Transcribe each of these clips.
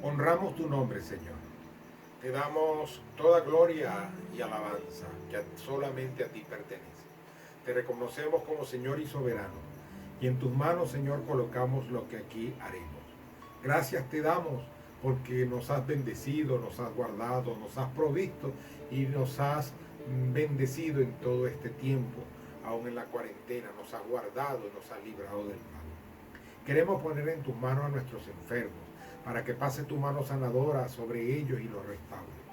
Honramos tu nombre, Señor. Te damos toda gloria y alabanza que solamente a ti pertenece. Te reconocemos como Señor y soberano. Y en tus manos, Señor, colocamos lo que aquí haremos. Gracias te damos porque nos has bendecido, nos has guardado, nos has provisto y nos has bendecido en todo este tiempo. Aún en la cuarentena nos has guardado y nos has librado del mal. Queremos poner en tus manos a nuestros enfermos, para que pase tu mano sanadora sobre ellos y los restaure.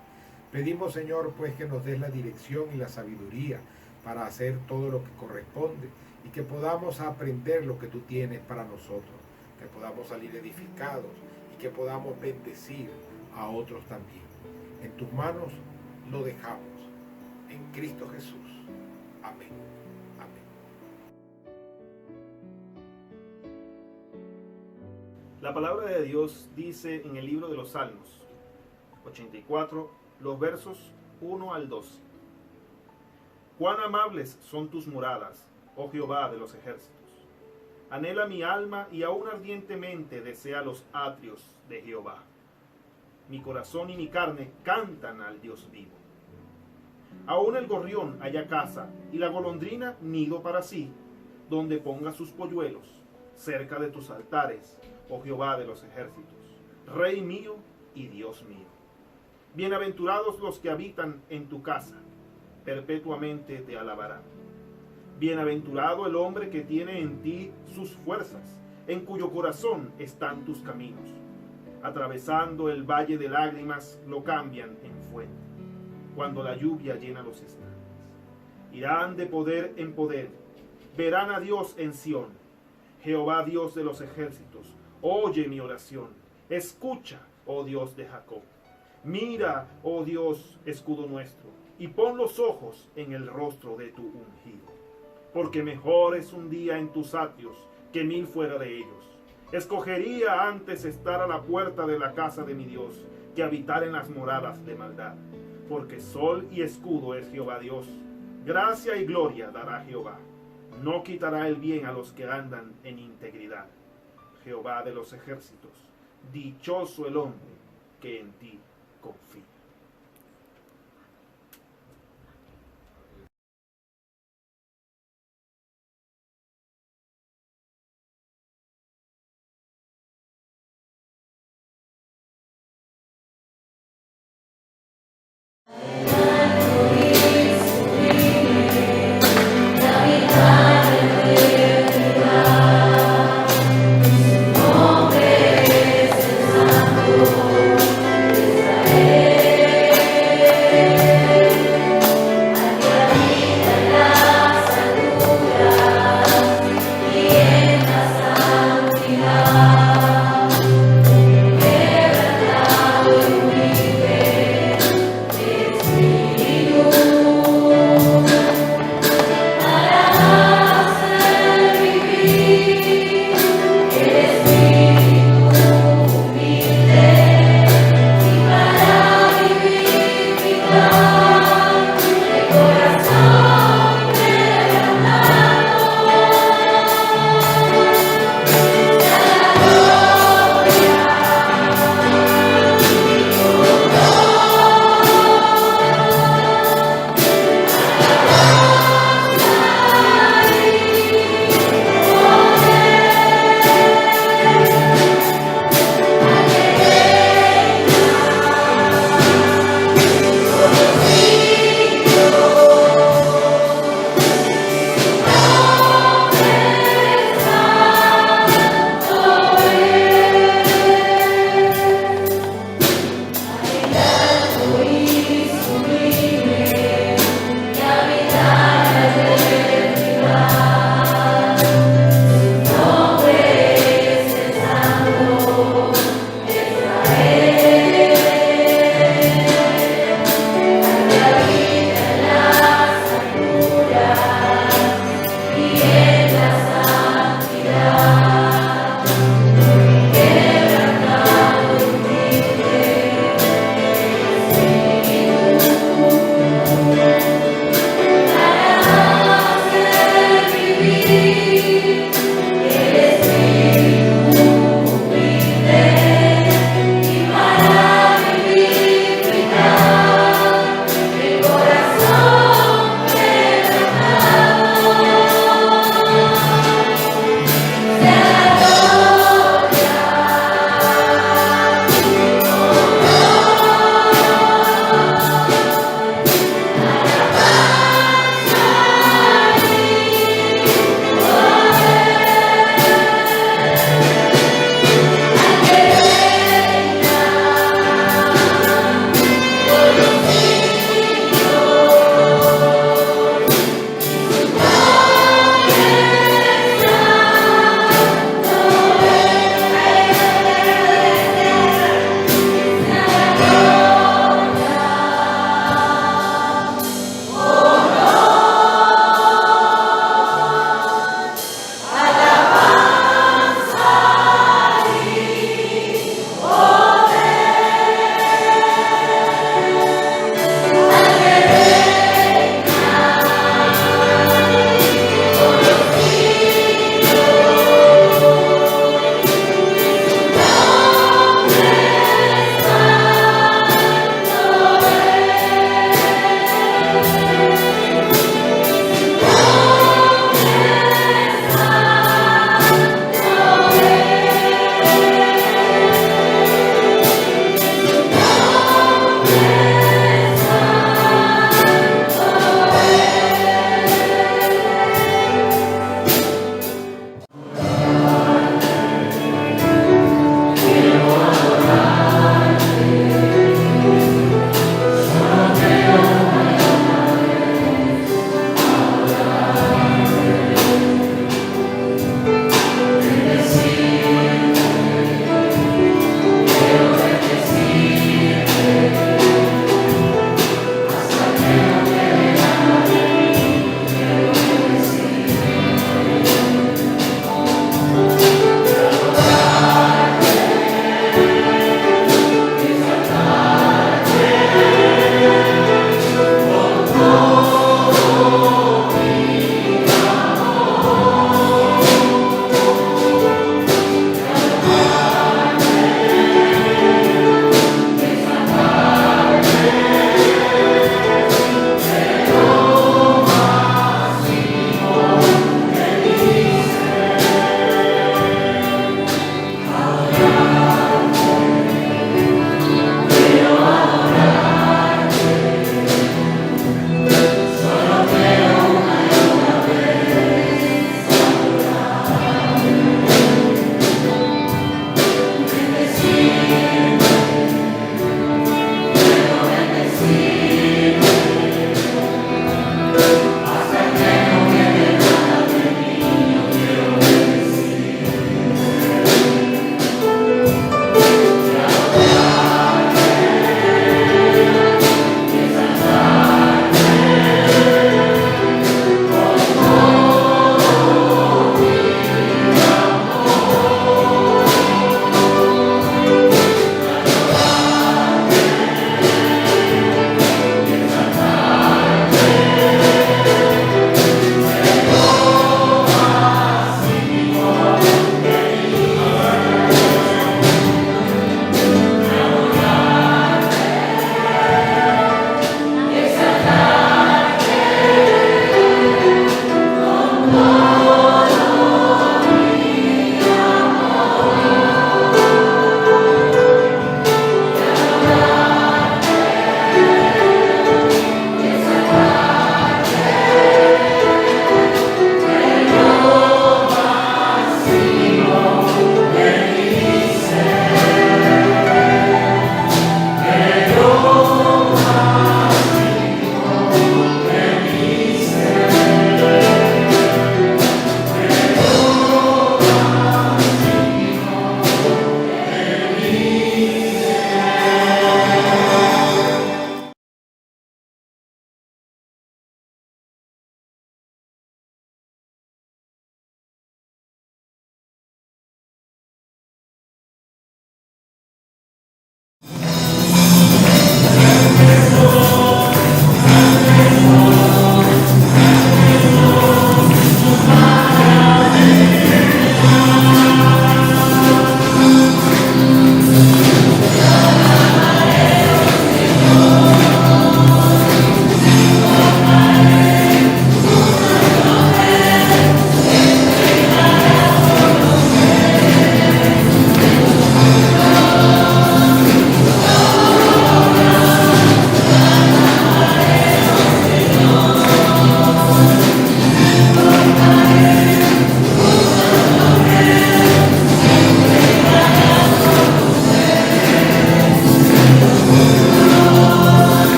Pedimos, Señor, pues que nos des la dirección y la sabiduría para hacer todo lo que corresponde y que podamos aprender lo que tú tienes para nosotros, que podamos salir edificados y que podamos bendecir a otros también. En tus manos lo dejamos. En Cristo Jesús. Amén. Amén. La palabra de Dios dice en el libro de los Salmos 84, los versos 1 al 2. Cuán amables son tus moradas, oh Jehová de los ejércitos. Anhela mi alma y aún ardientemente desea los atrios de Jehová. Mi corazón y mi carne cantan al Dios vivo. Aún el gorrión halla casa y la golondrina nido para sí, donde ponga sus polluelos, cerca de tus altares, oh Jehová de los ejércitos, Rey mío y Dios mío. Bienaventurados los que habitan en tu casa, perpetuamente te alabarán. Bienaventurado el hombre que tiene en ti sus fuerzas, en cuyo corazón están tus caminos. Atravesando el valle de lágrimas lo cambian en fuente, cuando la lluvia llena los estanques. Irán de poder en poder, verán a Dios en Sión. Jehová Dios de los ejércitos, oye mi oración, escucha, oh Dios de Jacob. Mira, oh Dios, escudo nuestro, y pon los ojos en el rostro de tu ungido. Porque mejor es un día en tus atrios que 1000 fuera de ellos. Escogería antes estar a la puerta de la casa de mi Dios que habitar en las moradas de maldad. Porque sol y escudo es Jehová Dios. Gracia y gloria dará Jehová. No quitará el bien a los que andan en integridad. Jehová de los ejércitos, dichoso el hombre que en ti confía.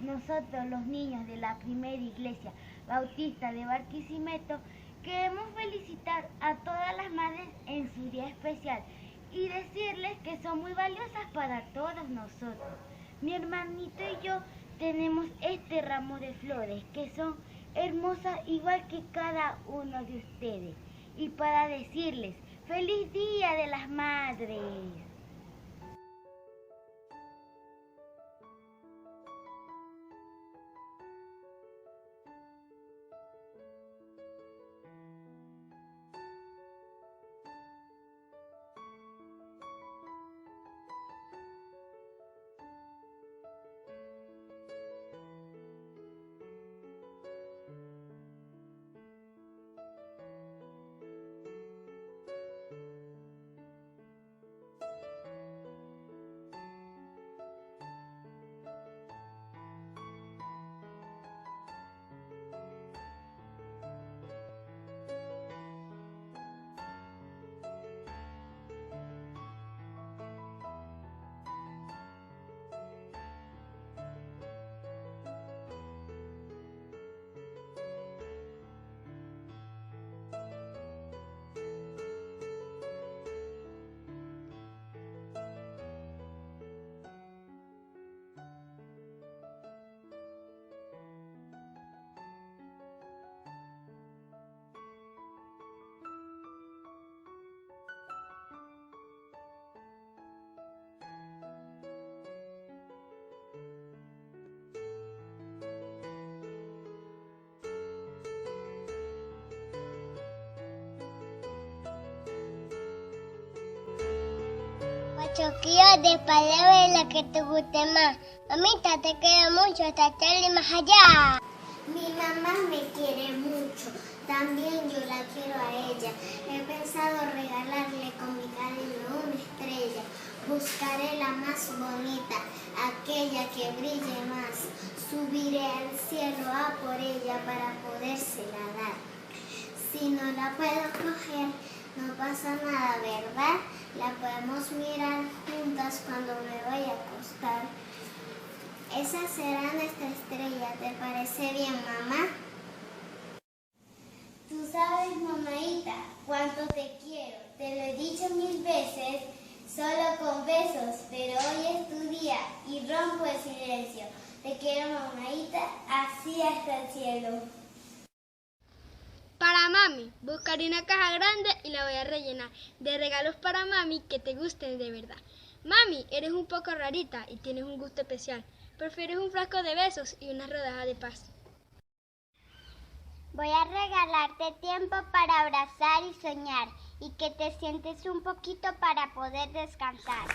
nosotros los niños de la primera iglesia bautista de Barquisimeto queremos felicitar a todas las madres en su día especial y decirles que son muy valiosas para todos nosotros. Mi hermanito y yo tenemos este ramo de flores que son hermosas igual que cada uno de ustedes. Y para decirles, ¡feliz Día de las Madres! Choquillo de palabras la que te guste más. Mamita, te quiero mucho, hasta y más allá. Mi mamá me quiere mucho, también yo la quiero a ella. He pensado regalarle con mi cariño una estrella. Buscaré la más bonita, aquella que brille más. Subiré al cielo a por ella para podérsela dar. Si no la puedo coger, no pasa nada, ¿verdad? La podemos mirar juntas cuando me vaya a acostar. Esa será nuestra estrella, ¿te parece bien, mamá? Tú sabes, mamaita, cuánto te quiero. Te lo he dicho 1000 veces, solo con besos, pero hoy es tu día y rompo el silencio. Te quiero, mamaita, así hasta el cielo. Para mami, buscaré una caja grande y la voy a rellenar de regalos para mami que te gusten de verdad. Mami, eres un poco rarita y tienes un gusto especial. Prefieres un frasco de besos y una rodaja de paz. Voy a regalarte tiempo para abrazar y soñar y que te sientes un poquito para poder descansar.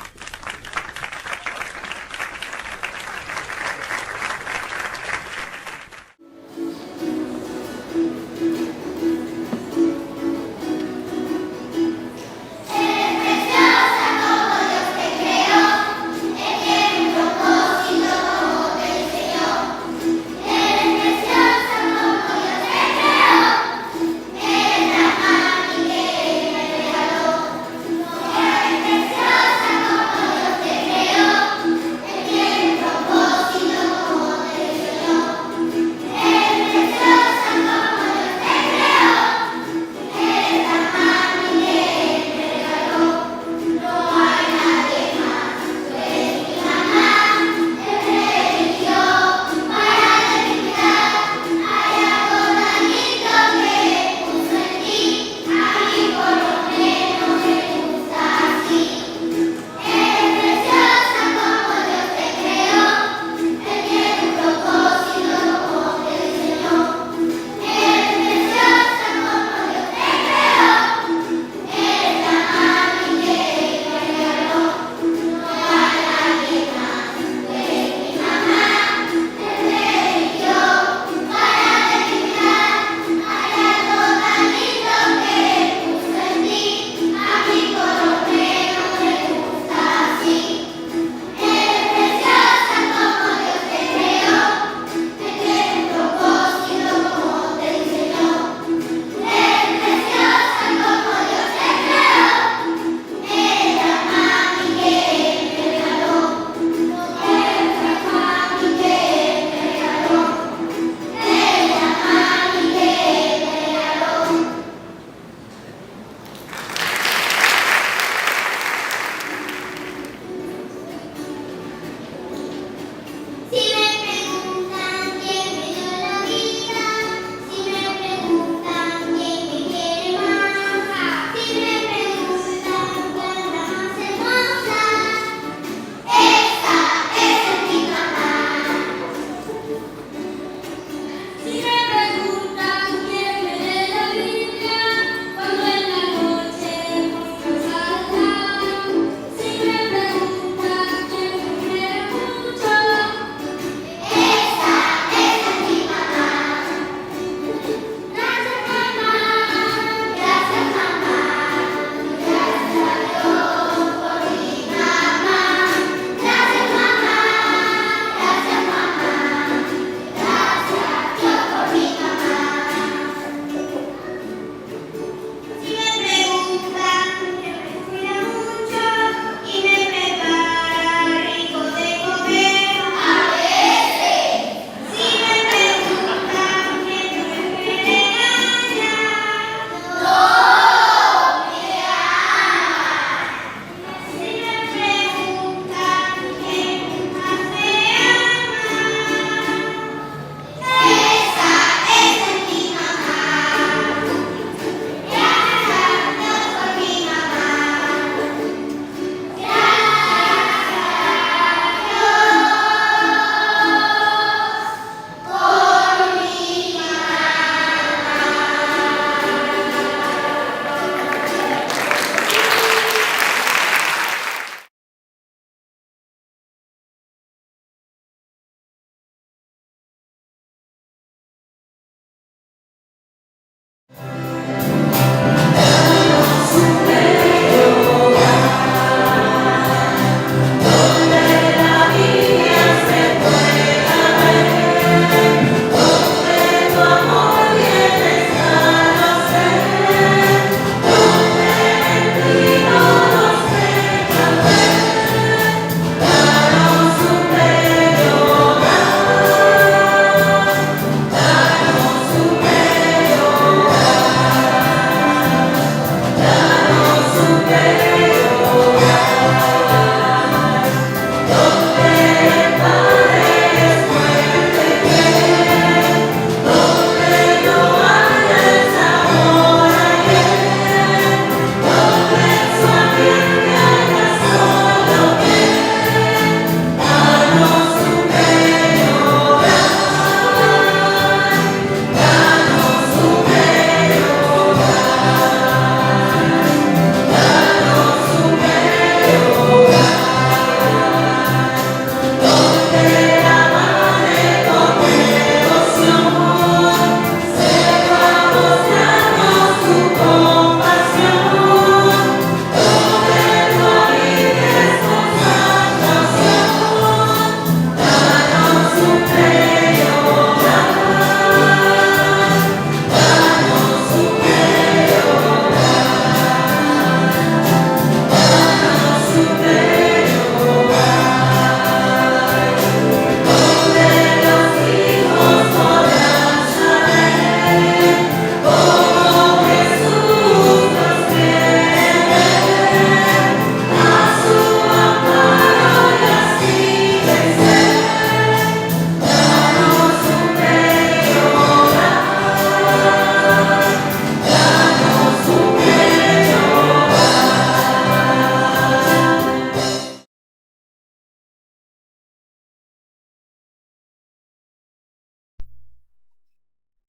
Como Dios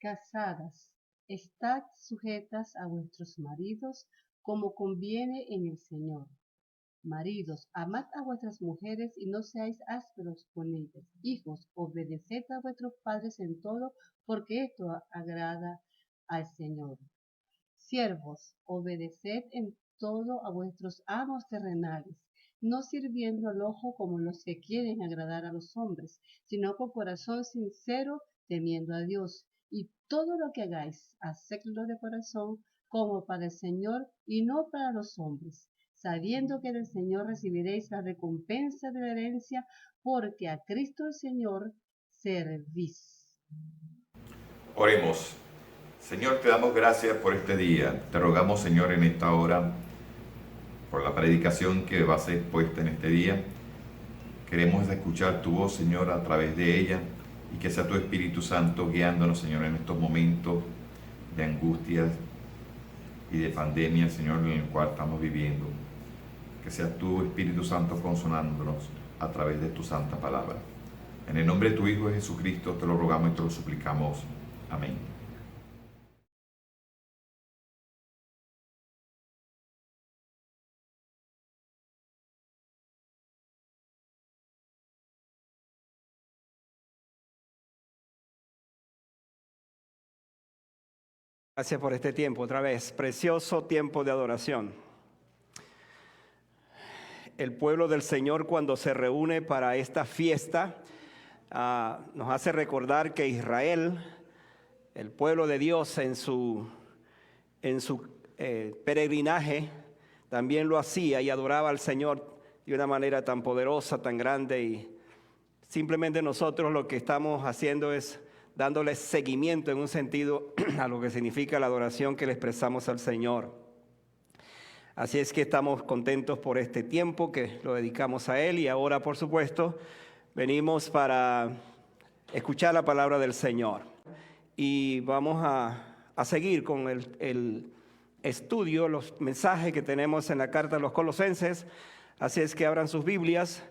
Casadas, estad sujetas a vuestros maridos como conviene en el Señor. Maridos, amad a vuestras mujeres y no seáis ásperos con ellas. Hijos, obedeced a vuestros padres en todo, porque esto agrada al Señor. Siervos, obedeced en todo a vuestros amos terrenales, no sirviendo al ojo como los que quieren agradar a los hombres, sino con corazón sincero, temiendo a Dios. Y todo lo que hagáis, hacedlo de corazón, como para el Señor y no para los hombres, sabiendo que del Señor recibiréis la recompensa de la herencia, porque a Cristo el Señor servís. Oremos. Señor, te damos gracias por este día. Te rogamos, Señor, en esta hora, por la predicación que va a ser expuesta en este día. Queremos escuchar tu voz, Señor, a través de ella, y que sea tu Espíritu Santo guiándonos, Señor, en estos momentos de angustia y de pandemia, Señor, en el cual estamos viviendo. Que sea tu Espíritu Santo consolándonos a través de tu santa palabra. En el nombre de tu Hijo Jesucristo te lo rogamos y te lo suplicamos. Amén. Gracias por este tiempo, otra vez, precioso tiempo de adoración. El pueblo del Señor, cuando se reúne para esta fiesta, nos hace recordar que Israel, el pueblo de Dios en su peregrinaje, también lo hacía y adoraba al Señor de una manera tan poderosa, tan grande, y simplemente nosotros lo que estamos haciendo es dándole seguimiento en un sentido a lo que significa la adoración que le expresamos al Señor. Así es que estamos contentos por este tiempo que lo dedicamos a Él, y ahora, por supuesto, venimos para escuchar la palabra del Señor. Y vamos a seguir con el estudio, los mensajes que tenemos en la carta de los Colosenses. Así es que abran sus Biblias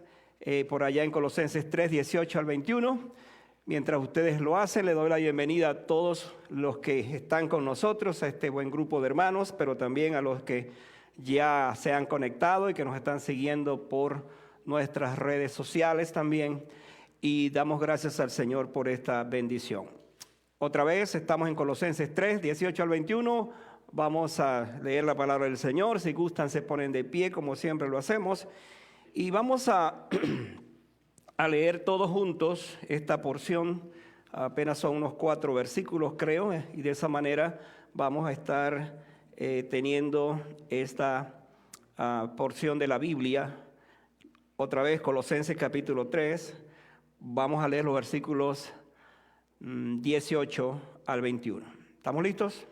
por allá en Colosenses 3, 18 al 21. Mientras ustedes lo hacen, le doy la bienvenida a todos los que están con nosotros, a este buen grupo de hermanos, pero también a los que ya se han conectado y que nos están siguiendo por nuestras redes sociales también. Y damos gracias al Señor por esta bendición. Otra vez estamos en Colosenses 3, 18 al 21. Vamos a leer la palabra del Señor. Si gustan, se ponen de pie como siempre lo hacemos. Y vamos a leer todos juntos esta porción. Apenas son unos 4 versículos, creo, y de esa manera vamos a estar teniendo esta porción de la Biblia. Otra vez, Colosenses capítulo 3, vamos a leer los versículos 18 al 21. ¿Estamos listos?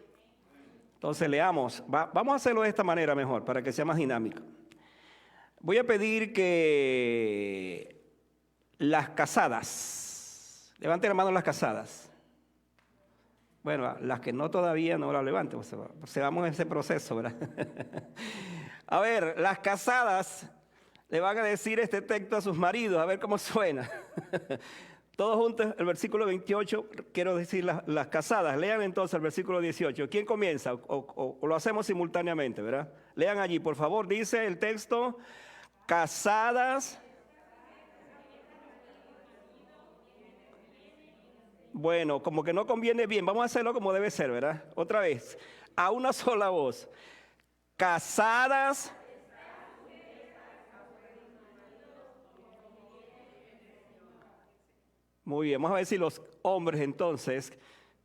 Entonces leamos. Vamos a hacerlo de esta manera mejor, para que sea más dinámico. Voy a pedir que las casadas, levanten la mano las casadas. Bueno, las que no todavía no la levanten, pues vamos en ese proceso, ¿verdad? A ver, las casadas le van a decir este texto a sus maridos, a ver cómo suena. Todos juntos, el versículo 28, quiero decir las casadas. Lean entonces el versículo 18. ¿Quién comienza? O lo hacemos simultáneamente, ¿verdad? Lean allí, por favor. Dice el texto, casadas. Bueno, como que no conviene bien. Vamos a hacerlo como debe ser, ¿verdad? Otra vez, a una sola voz. Casadas. Muy bien, vamos a ver si los hombres entonces,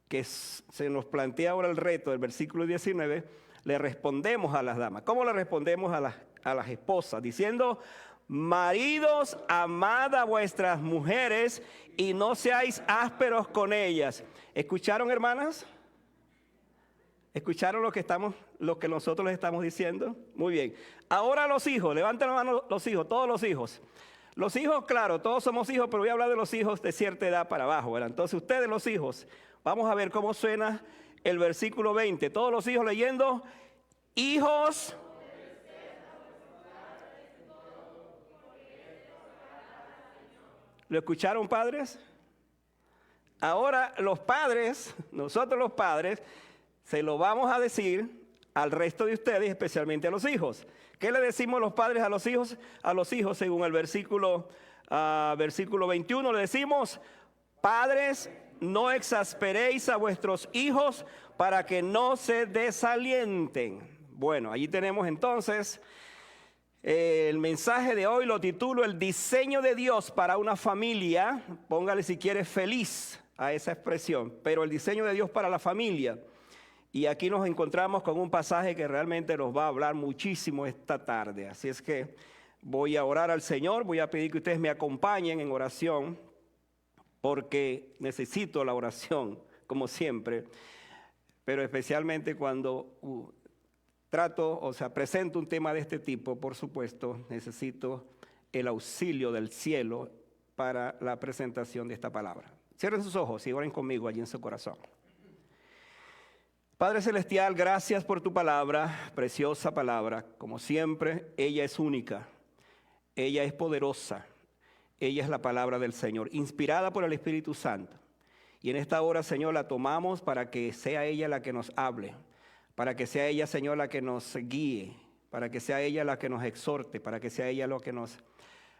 que se nos plantea ahora el reto del versículo 19, le respondemos a las damas. ¿Cómo le respondemos a las esposas? Diciendo, maridos, amad a vuestras mujeres y no seáis ásperos con ellas. ¿Escucharon, hermanas? ¿Escucharon lo que nosotros les estamos diciendo? Muy bien. Ahora los hijos, levanten la mano los hijos, todos los hijos. Los hijos, claro, todos somos hijos, pero voy a hablar de los hijos de cierta edad para abajo, ¿verdad? Entonces ustedes los hijos, vamos a ver cómo suena el versículo 20. Todos los hijos leyendo, hijos. ¿Lo escucharon, padres? ahora los padres, nosotros los padres, se lo vamos a decir al resto de ustedes, especialmente a los hijos. ¿Qué le decimos los padres a los hijos? A los hijos, según el versículo 21, le decimos: padres, no exasperéis a vuestros hijos para que no se desalienten. Bueno, allí tenemos entonces el mensaje de hoy. Lo titulo: el diseño de Dios para una familia. Póngale si quiere feliz a esa expresión, pero el diseño de Dios para la familia. Y aquí nos encontramos con un pasaje que realmente nos va a hablar muchísimo esta tarde. Así es que voy a orar al Señor, voy a pedir que ustedes me acompañen en oración, porque necesito la oración, como siempre, pero especialmente cuando presento un tema de este tipo, por supuesto, necesito el auxilio del cielo para la presentación de esta palabra. Cierren sus ojos y oren conmigo allí en su corazón. Padre Celestial, gracias por tu palabra, preciosa palabra. Como siempre, ella es única, ella es poderosa, ella es la palabra del Señor, inspirada por el Espíritu Santo. Y en esta hora, Señor, la tomamos para que sea ella la que nos hable, para que sea ella, Señor, la que nos guíe, para que sea ella la que nos exhorte, para que sea ella lo que nos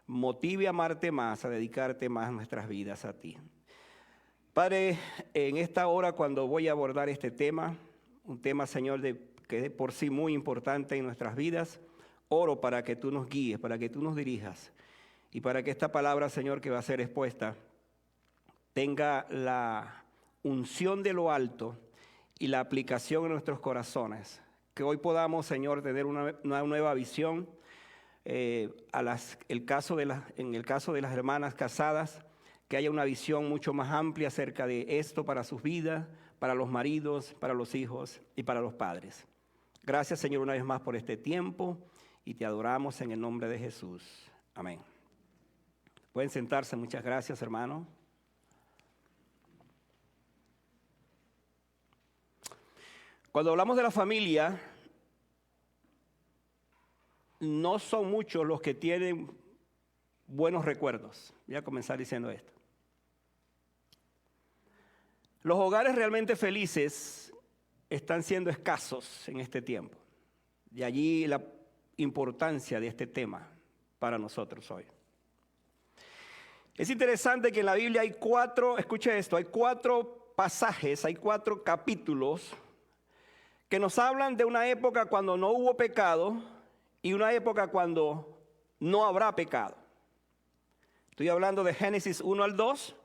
motive a amarte más, a dedicarte más nuestras vidas a ti. Padre, en esta hora cuando voy a abordar este tema, un tema, Señor, que es de por sí muy importante en nuestras vidas, oro para que tú nos guíes, para que tú nos dirijas y para que esta palabra, Señor, que va a ser expuesta, tenga la unción de lo alto y la aplicación en nuestros corazones. Que hoy podamos, Señor, tener una nueva visión. En el caso de las hermanas casadas, que haya una visión mucho más amplia acerca de esto para sus vidas, para los maridos, para los hijos y para los padres. Gracias, Señor, una vez más por este tiempo y te adoramos en el nombre de Jesús. Amén. Pueden sentarse. Muchas gracias, hermano. Cuando hablamos de la familia, no son muchos los que tienen buenos recuerdos. Voy a comenzar diciendo esto. Los hogares realmente felices están siendo escasos en este tiempo. De allí la importancia de este tema para nosotros hoy. Es interesante que en la Biblia hay escuche esto, hay 4 pasajes, hay 4 capítulos que nos hablan de una época cuando no hubo pecado y una época cuando no habrá pecado. Estoy hablando de Génesis 1 al 2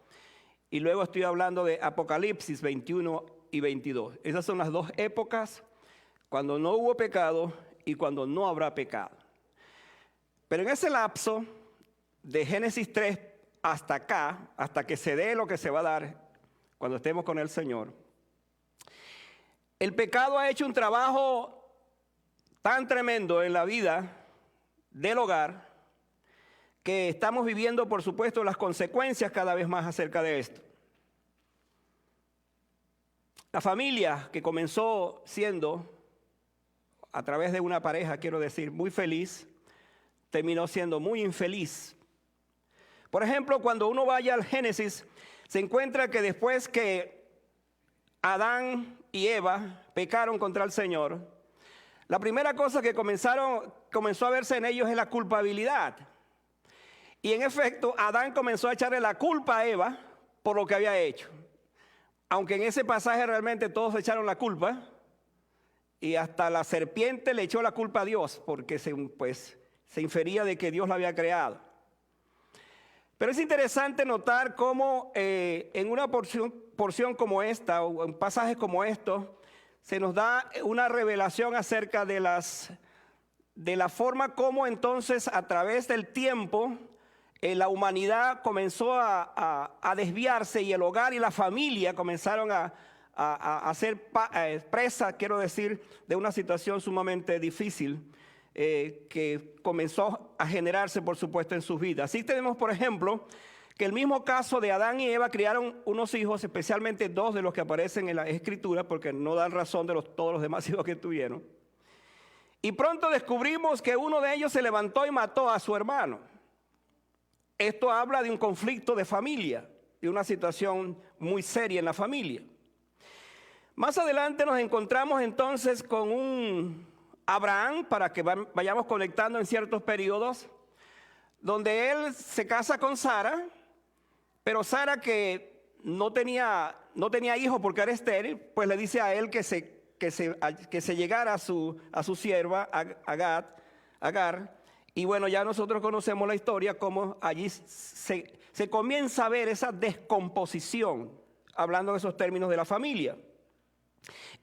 y luego estoy hablando de Apocalipsis 21 y 22. Esas son las 2 épocas cuando no hubo pecado y cuando no habrá pecado. Pero en ese lapso de Génesis 3 hasta acá, hasta que se dé lo que se va a dar cuando estemos con el Señor, el pecado ha hecho un trabajo tan tremendo en la vida del hogar que estamos viviendo, por supuesto, las consecuencias cada vez más acerca de esto. La familia que comenzó siendo, a través de una pareja, quiero decir, muy feliz, terminó siendo muy infeliz. Por ejemplo, cuando uno vaya al Génesis, se encuentra que después que Adán y Eva pecaron contra el Señor, la primera cosa que comenzó a verse en ellos es la culpabilidad. Y en efecto, Adán comenzó a echarle la culpa a Eva por lo que había hecho. Aunque en ese pasaje realmente todos echaron la culpa, y hasta la serpiente le echó la culpa a Dios, porque se infería de que Dios la había creado. Pero es interesante notar cómo en una porción como esta, o en pasajes como estos, se nos da una revelación acerca de la forma como entonces a través del tiempo la humanidad comenzó a desviarse y el hogar y la familia comenzaron a ser presa, quiero decir, de una situación sumamente difícil que comenzó a generarse, por supuesto, en sus vidas. Así tenemos, por ejemplo, que el mismo caso de Adán y Eva criaron unos hijos, especialmente 2 de los que aparecen en la Escritura, porque no dan razón de todos los demás hijos que tuvieron. Y pronto descubrimos que uno de ellos se levantó y mató a su hermano. Esto habla de un conflicto de familia. una situación muy seria en la familia. Más adelante nos encontramos entonces con un Abraham, para que vayamos conectando en ciertos periodos, donde él se casa con Sara, pero Sara, que no tenía hijos porque era estéril, pues le dice a él que se llegara a su sierva Agar. Y bueno, ya nosotros conocemos la historia, cómo allí se comienza a ver esa descomposición, hablando de esos términos de la familia.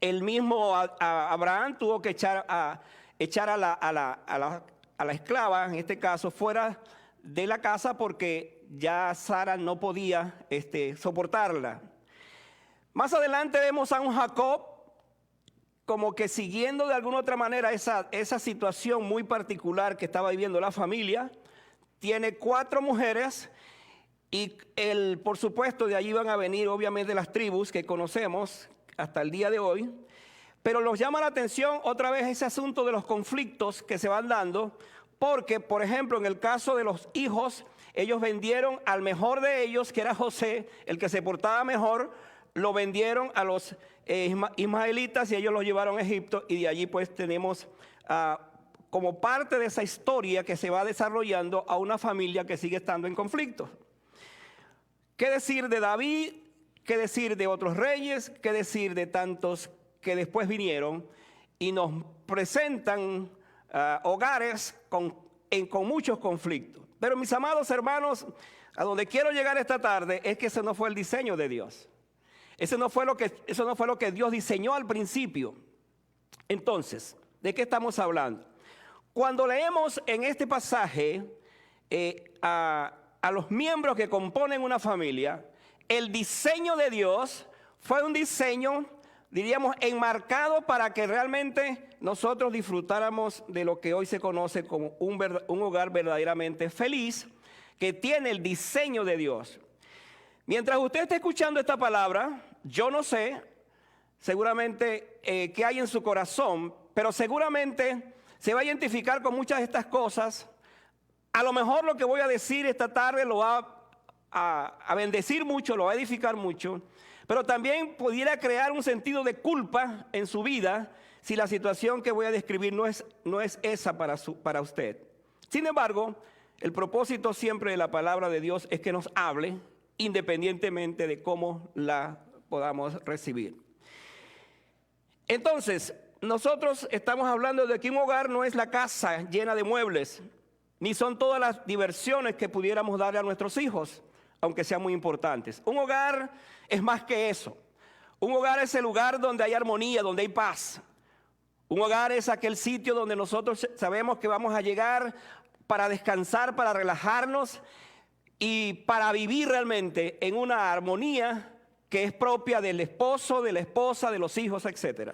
El mismo Abraham tuvo que echar a la esclava, en este caso, fuera de la casa, porque ya Sara no podía soportarla. Más adelante vemos a un Jacob como que siguiendo de alguna otra manera esa situación muy particular que estaba viviendo la familia. Tiene 4 mujeres y por supuesto de allí van a venir obviamente las tribus que conocemos hasta el día de hoy. Pero nos llama la atención otra vez ese asunto de los conflictos que se van dando, porque por ejemplo en el caso de los hijos, ellos vendieron al mejor de ellos, que era José, el que se portaba mejor, lo vendieron a los ismaelitas y ellos lo llevaron a Egipto, y de allí pues tenemos como parte de esa historia que se va desarrollando a una familia que sigue estando en conflicto. ¿Qué decir de David? ¿Qué decir de otros reyes? ¿Qué decir de tantos que después vinieron y nos presentan hogares con muchos conflictos? Pero mis amados hermanos, a donde quiero llegar esta tarde es que ese no fue el diseño de Dios. Eso no fue lo que Dios diseñó al principio. Entonces, ¿de qué estamos hablando? Cuando leemos en este pasaje a los miembros que componen una familia, el diseño de Dios fue un diseño, diríamos, enmarcado para que realmente nosotros disfrutáramos de lo que hoy se conoce como un hogar verdaderamente feliz, que tiene el diseño de Dios. Mientras usted esté escuchando esta palabra, yo no sé seguramente qué hay en su corazón, pero seguramente se va a identificar con muchas de estas cosas. A lo mejor lo que voy a decir esta tarde lo va a bendecir mucho, lo va a edificar mucho, pero también pudiera crear un sentido de culpa en su vida si la situación que voy a describir no es esa para usted. Sin embargo, el propósito siempre de la palabra de Dios es que nos hable independientemente de cómo la podamos recibir. Entonces, nosotros estamos hablando de que un hogar no es la casa llena de muebles, ni son todas las diversiones que pudiéramos darle a nuestros hijos, aunque sean muy importantes. Un hogar es más que eso. Un hogar es el lugar donde hay armonía, donde hay paz. Un hogar es aquel sitio donde nosotros sabemos que vamos a llegar para descansar, para relajarnos y para vivir realmente en una armonía que es propia del esposo, de la esposa, de los hijos, etc.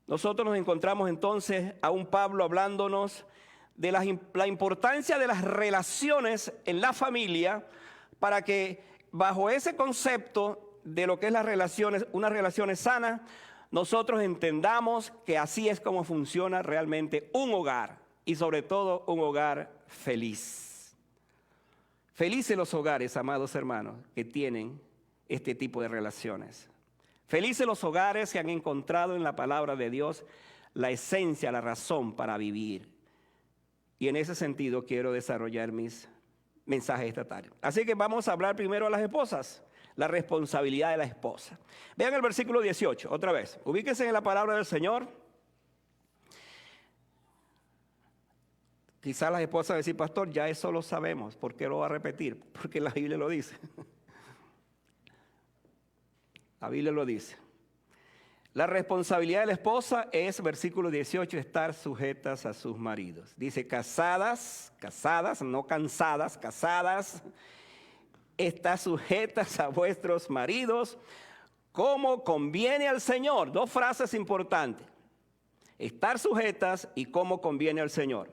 Nosotros nos encontramos entonces a un Pablo hablándonos de la importancia de las relaciones en la familia, para que bajo ese concepto de lo que es las relaciones, unas relaciones sanas, nosotros entendamos que así es como funciona realmente un hogar, y sobre todo un hogar feliz. Felices los hogares, amados hermanos, que tienen este tipo de relaciones. Felices los hogares que han encontrado en la palabra de Dios la esencia, la razón para vivir. Y en ese sentido quiero desarrollar mis mensajes esta tarde. Así que vamos a hablar primero a las esposas, la responsabilidad de la esposa. Vean el versículo 18, otra vez. Ubíquense en la palabra del Señor. Quizás las esposas van a decir, pastor, ya eso lo sabemos. ¿Por qué lo va a repetir? Porque la Biblia lo dice. La Biblia lo dice. La responsabilidad de la esposa es, versículo 18, estar sujetas a sus maridos. Dice, casadas, no cansadas, casadas, estad sujetas a vuestros maridos como conviene al Señor. Dos frases importantes. Estar sujetas y como conviene al Señor.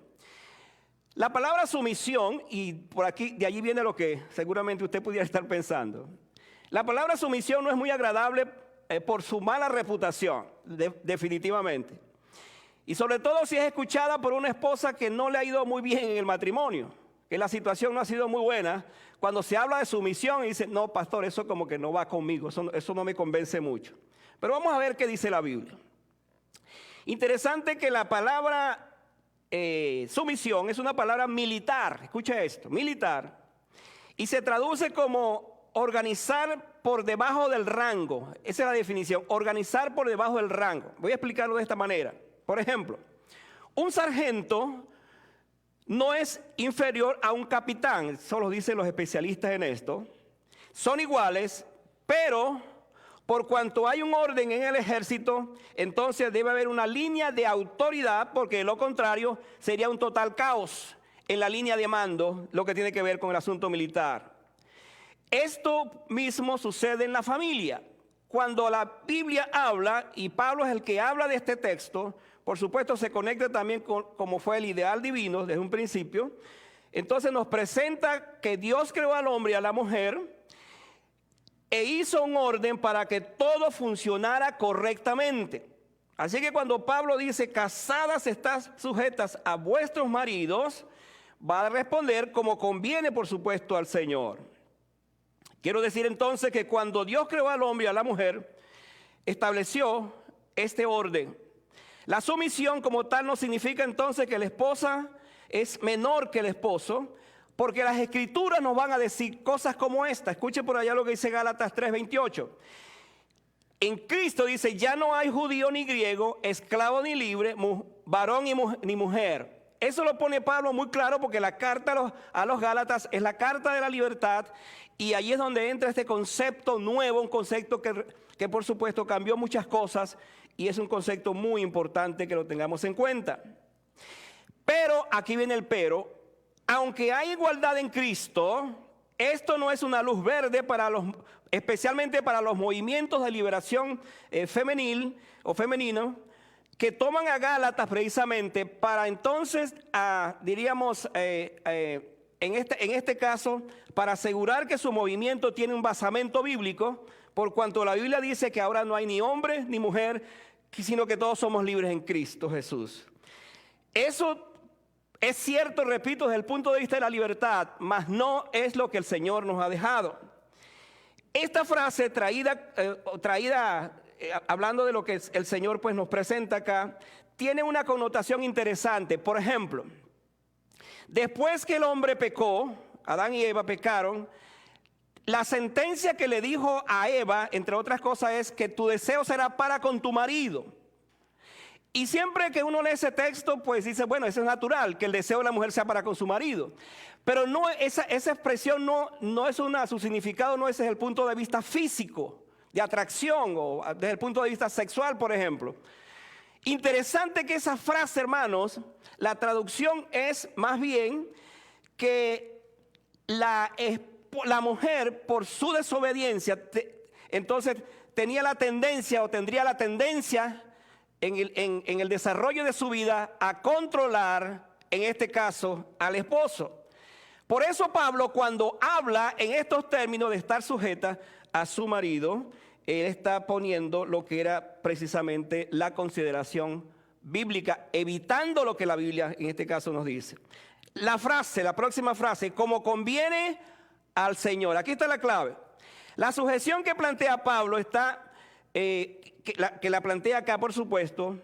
La palabra sumisión, y por aquí, de allí viene lo que seguramente usted pudiera estar pensando. La palabra sumisión no es muy agradable por su mala reputación, definitivamente. Y sobre todo si es escuchada por una esposa que no le ha ido muy bien en el matrimonio. que la situación no ha sido muy buena, cuando se habla de sumisión y dicen, no, pastor, eso como que no va conmigo, eso no me convence mucho. Pero vamos a ver qué dice la Biblia. Interesante que la palabra sumisión es una palabra militar, escucha esto, militar, y se traduce como organizar por debajo del rango. Esa es la definición, organizar por debajo del rango. Voy a explicarlo de esta manera. Por ejemplo, un sargento no es inferior a un capitán, eso lo dicen los especialistas en esto. Son iguales, pero por cuanto hay un orden en el ejército, entonces debe haber una línea de autoridad, porque de lo contrario sería un total caos en la línea de mando, lo que tiene que ver con el asunto militar. Esto mismo sucede en la familia. Cuando la Biblia habla, y Pablo es el que habla de este texto, por supuesto se conecta también con como fue el ideal divino desde un principio. Entonces nos presenta que Dios creó al hombre y a la mujer e hizo un orden para que todo funcionara correctamente. Así que cuando Pablo dice, casadas estás sujetas a vuestros maridos, va a responder como conviene, por supuesto, al Señor. Quiero decir entonces que cuando Dios creó al hombre y a la mujer, estableció este orden. La sumisión como tal no significa entonces que la esposa es menor que el esposo, porque las escrituras nos van a decir cosas como esta. Escuche por allá lo que dice Gálatas 3:28. En Cristo dice, ya no hay judío ni griego, esclavo ni libre, varón ni mujer. Eso lo pone Pablo muy claro porque la carta a los Gálatas es la carta de la libertad, y allí es donde entra este concepto nuevo, un concepto que por supuesto cambió muchas cosas, y es un concepto muy importante que lo tengamos en cuenta. Pero, aquí viene el pero, aunque hay igualdad en Cristo, esto no es una luz verde especialmente para los movimientos de liberación femenil o femenino, que toman a Gálatas precisamente para entonces, diríamos, en este caso, para asegurar que su movimiento tiene un basamento bíblico, por cuanto la Biblia dice que ahora no hay ni hombre ni mujer, sino que todos somos libres en Cristo Jesús. Eso es cierto, repito, desde el punto de vista de la libertad, mas no es lo que el Señor nos ha dejado. Esta frase traída hablando de lo que el Señor pues nos presenta acá, tiene una connotación interesante. Por ejemplo, después que el hombre pecó, Adán y Eva pecaron, la sentencia que le dijo a Eva, entre otras cosas, es que tu deseo será para con tu marido. Y siempre que uno lee ese texto, pues dice, bueno, eso es natural, que el deseo de la mujer sea para con su marido. Pero no, esa expresión no es su significado no es desde el punto de vista físico, de atracción, o desde el punto de vista sexual, por ejemplo. Interesante que esa frase, hermanos, la traducción es más bien que la mujer, por su desobediencia, entonces tenía la tendencia o tendría la tendencia en el desarrollo de su vida a controlar, en este caso, al esposo. Por eso Pablo, cuando habla en estos términos de estar sujeta a su marido, él está poniendo lo que era precisamente la consideración bíblica, evitando lo que la Biblia en este caso nos dice. La próxima frase, como conviene al Señor. Aquí está la clave. La sujeción que plantea Pablo que la plantea acá, por supuesto,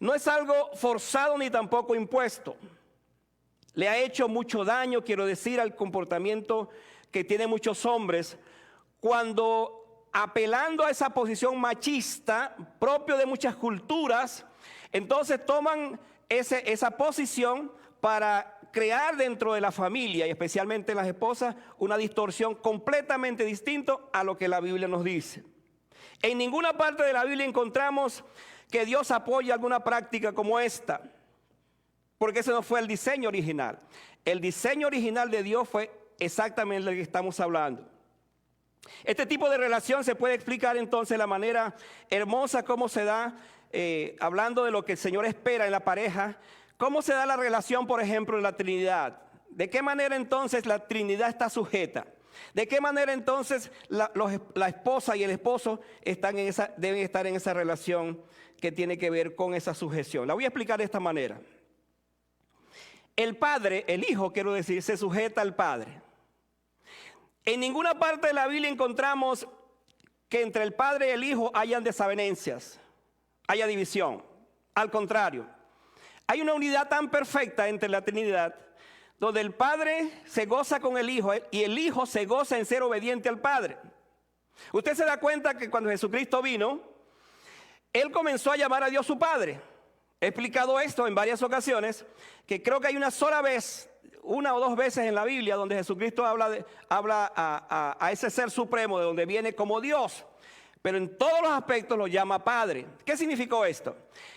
no es algo forzado ni tampoco impuesto. Le ha hecho mucho daño, quiero decir, al comportamiento que tienen muchos hombres cuando, apelando a esa posición machista propio de muchas culturas, entonces toman esa posición para crear dentro de la familia y especialmente en las esposas una distorsión completamente distinta a lo que la Biblia nos dice. En ninguna parte de la Biblia encontramos que Dios apoye alguna práctica como esta, porque ese no fue el diseño original. El diseño original de Dios fue exactamente lo que estamos hablando. Este tipo de relación se puede explicar entonces de la manera hermosa como se da, hablando de lo que el Señor espera en la pareja, cómo se da la relación, por ejemplo, en la Trinidad. ¿De qué manera entonces la Trinidad está sujeta? ¿De qué manera entonces la esposa y el esposo deben estar en esa relación que tiene que ver con esa sujeción? La voy a explicar de esta manera. el padre, el hijo, quiero decir, se sujeta al padre. En ninguna parte de la Biblia encontramos que entre el padre y el hijo hayan desavenencias, haya división. Al contrario, hay una unidad tan perfecta entre la Trinidad, donde el padre se goza con el hijo y el hijo se goza en ser obediente al padre. Usted se da cuenta que cuando Jesucristo vino, Él comenzó a llamar a Dios su Padre. He explicado esto en varias ocasiones, que creo que hay una sola vez, una o dos veces en la Biblia, donde Jesucristo habla a ese ser supremo, de donde viene como Dios. Pero en todos los aspectos lo llama Padre. ¿Qué significó esto?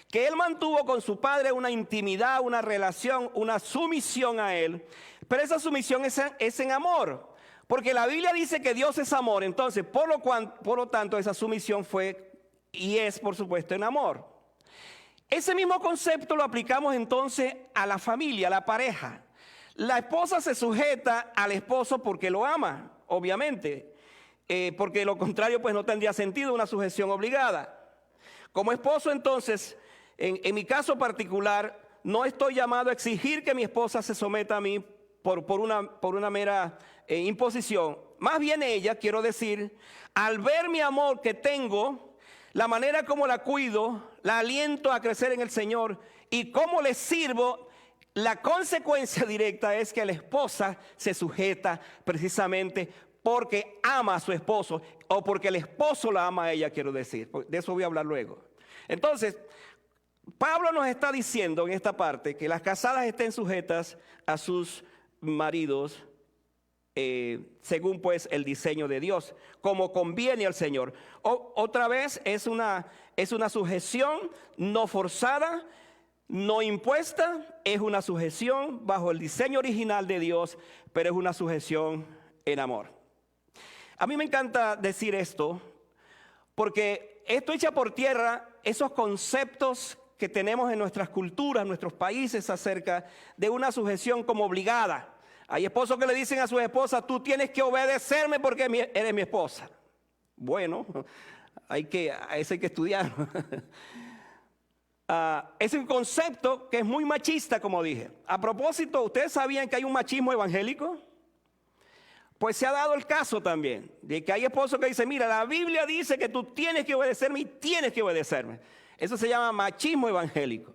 Que Él mantuvo con su Padre una intimidad, una relación, una sumisión a Él. Pero esa sumisión es en amor. Porque la Biblia dice que Dios es amor. Entonces, por lo tanto, esa sumisión fue y es, por supuesto, en amor. Ese mismo concepto lo aplicamos entonces a la familia, a la pareja. La esposa se sujeta al esposo porque lo ama, obviamente. Porque de lo contrario, pues no tendría sentido una sujeción obligada. Como esposo, entonces, en mi caso particular, no estoy llamado a exigir que mi esposa se someta a mí por una mera imposición. Más bien ella, quiero decir, al ver mi amor que tengo, la manera como la cuido, la aliento a crecer en el Señor y cómo le sirvo, la consecuencia directa es que la esposa se sujeta precisamente porque ama a su esposo o porque el esposo la ama a ella, quiero decir. De eso voy a hablar luego. Entonces, Pablo nos está diciendo en esta parte que las casadas estén sujetas a sus maridos según pues el diseño de Dios, como conviene al Señor. Otra vez es una sujeción no forzada, no impuesta, es una sujeción bajo el diseño original de Dios, pero es una sujeción en amor. A mí me encanta decir esto, porque esto echa por tierra esos conceptos que tenemos en nuestras culturas, en nuestros países acerca de una sujeción como obligada. Hay esposos que le dicen a su esposa, tú tienes que obedecerme porque eres mi esposa. Bueno, eso hay que estudiar. Es un concepto que es muy machista, como dije. A propósito, ¿ustedes sabían que hay un machismo evangélico? Pues se ha dado el caso también, de que hay esposos que dicen, mira, la Biblia dice que tú tienes que obedecerme y tienes que obedecerme. Eso se llama machismo evangélico.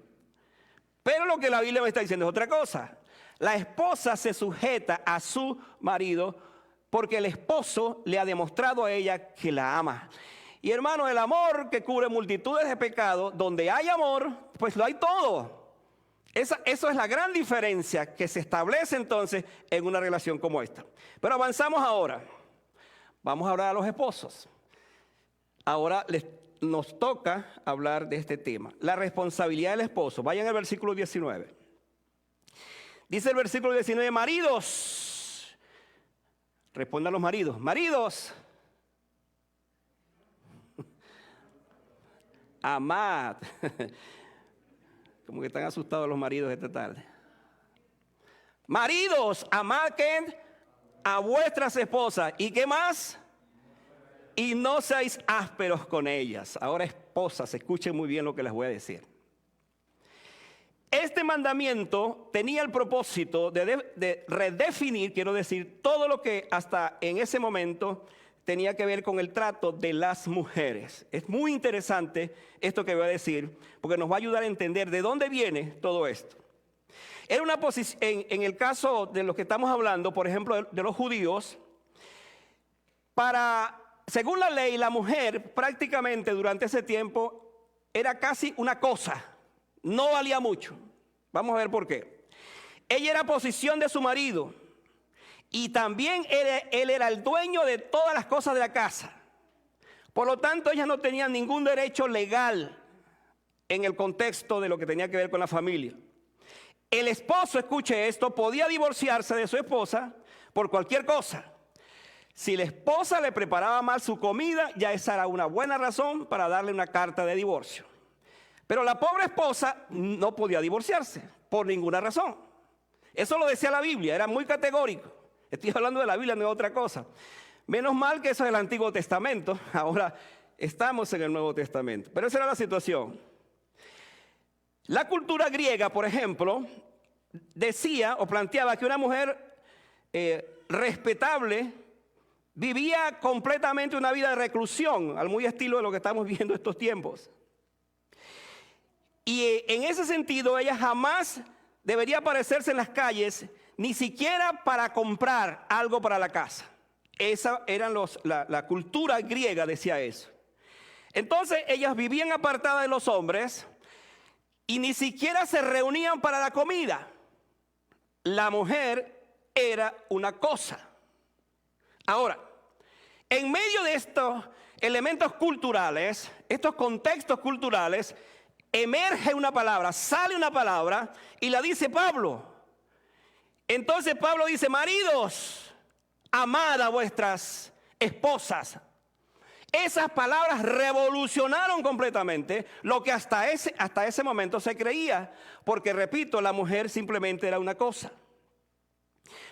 Pero lo que la Biblia me está diciendo es otra cosa. La esposa se sujeta a su marido porque el esposo le ha demostrado a ella que la ama. Y hermano, el amor que cubre multitudes de pecados, donde hay amor, pues lo hay todo. Eso es la gran diferencia que se establece entonces en una relación como esta. Pero avanzamos ahora. Vamos a hablar a los esposos. Ahora nos toca hablar de este tema. La responsabilidad del esposo. Vayan al versículo 19. Dice el versículo 19, maridos. Respondan los maridos. Maridos. Amad. Como que están asustados los maridos esta tarde. Maridos, amad que a vuestras esposas. ¿Y qué más? Y no seáis ásperos con ellas. Ahora, esposas, escuchen muy bien lo que les voy a decir. Este mandamiento tenía el propósito de redefinir, quiero decir, todo lo que hasta en ese momento tenía que ver con el trato de las mujeres. Es muy interesante esto que voy a decir, porque nos va a ayudar a entender de dónde viene todo esto. Era una posición, en el caso de los que estamos hablando, por ejemplo, de los judíos, según la ley, la mujer prácticamente durante ese tiempo era casi una cosa, no valía mucho. Vamos a ver por qué. Ella era posición de su marido y también él era el dueño de todas las cosas de la casa. Por lo tanto, ella no tenía ningún derecho legal en el contexto de lo que tenía que ver con la familia. El esposo, escuche esto, podía divorciarse de su esposa por cualquier cosa. Si la esposa le preparaba mal su comida, ya esa era una buena razón para darle una carta de divorcio. Pero la pobre esposa no podía divorciarse por ninguna razón. Eso lo decía la Biblia, era muy categórico. Estoy hablando de la Biblia, no de otra cosa. Menos mal que eso es el Antiguo Testamento. Ahora estamos en el Nuevo Testamento. Pero esa era la situación. La cultura griega, por ejemplo, decía o planteaba que una mujer respetable vivía completamente una vida de reclusión, al muy estilo de lo que estamos viendo estos tiempos. Y en ese sentido, ella jamás debería aparecerse en las calles, ni siquiera para comprar algo para la casa. Esa era la cultura griega, decía eso. Entonces, ellas vivían apartadas de los hombres y ni siquiera se reunían para la comida. La mujer era una cosa. Ahora, en medio de estos elementos culturales, estos contextos culturales, emerge una palabra, sale una palabra y la dice Pablo. Entonces Pablo dice: maridos, amad a vuestras esposas. Esas palabras revolucionaron completamente lo que hasta ese momento se creía, porque repito, la mujer simplemente era una cosa.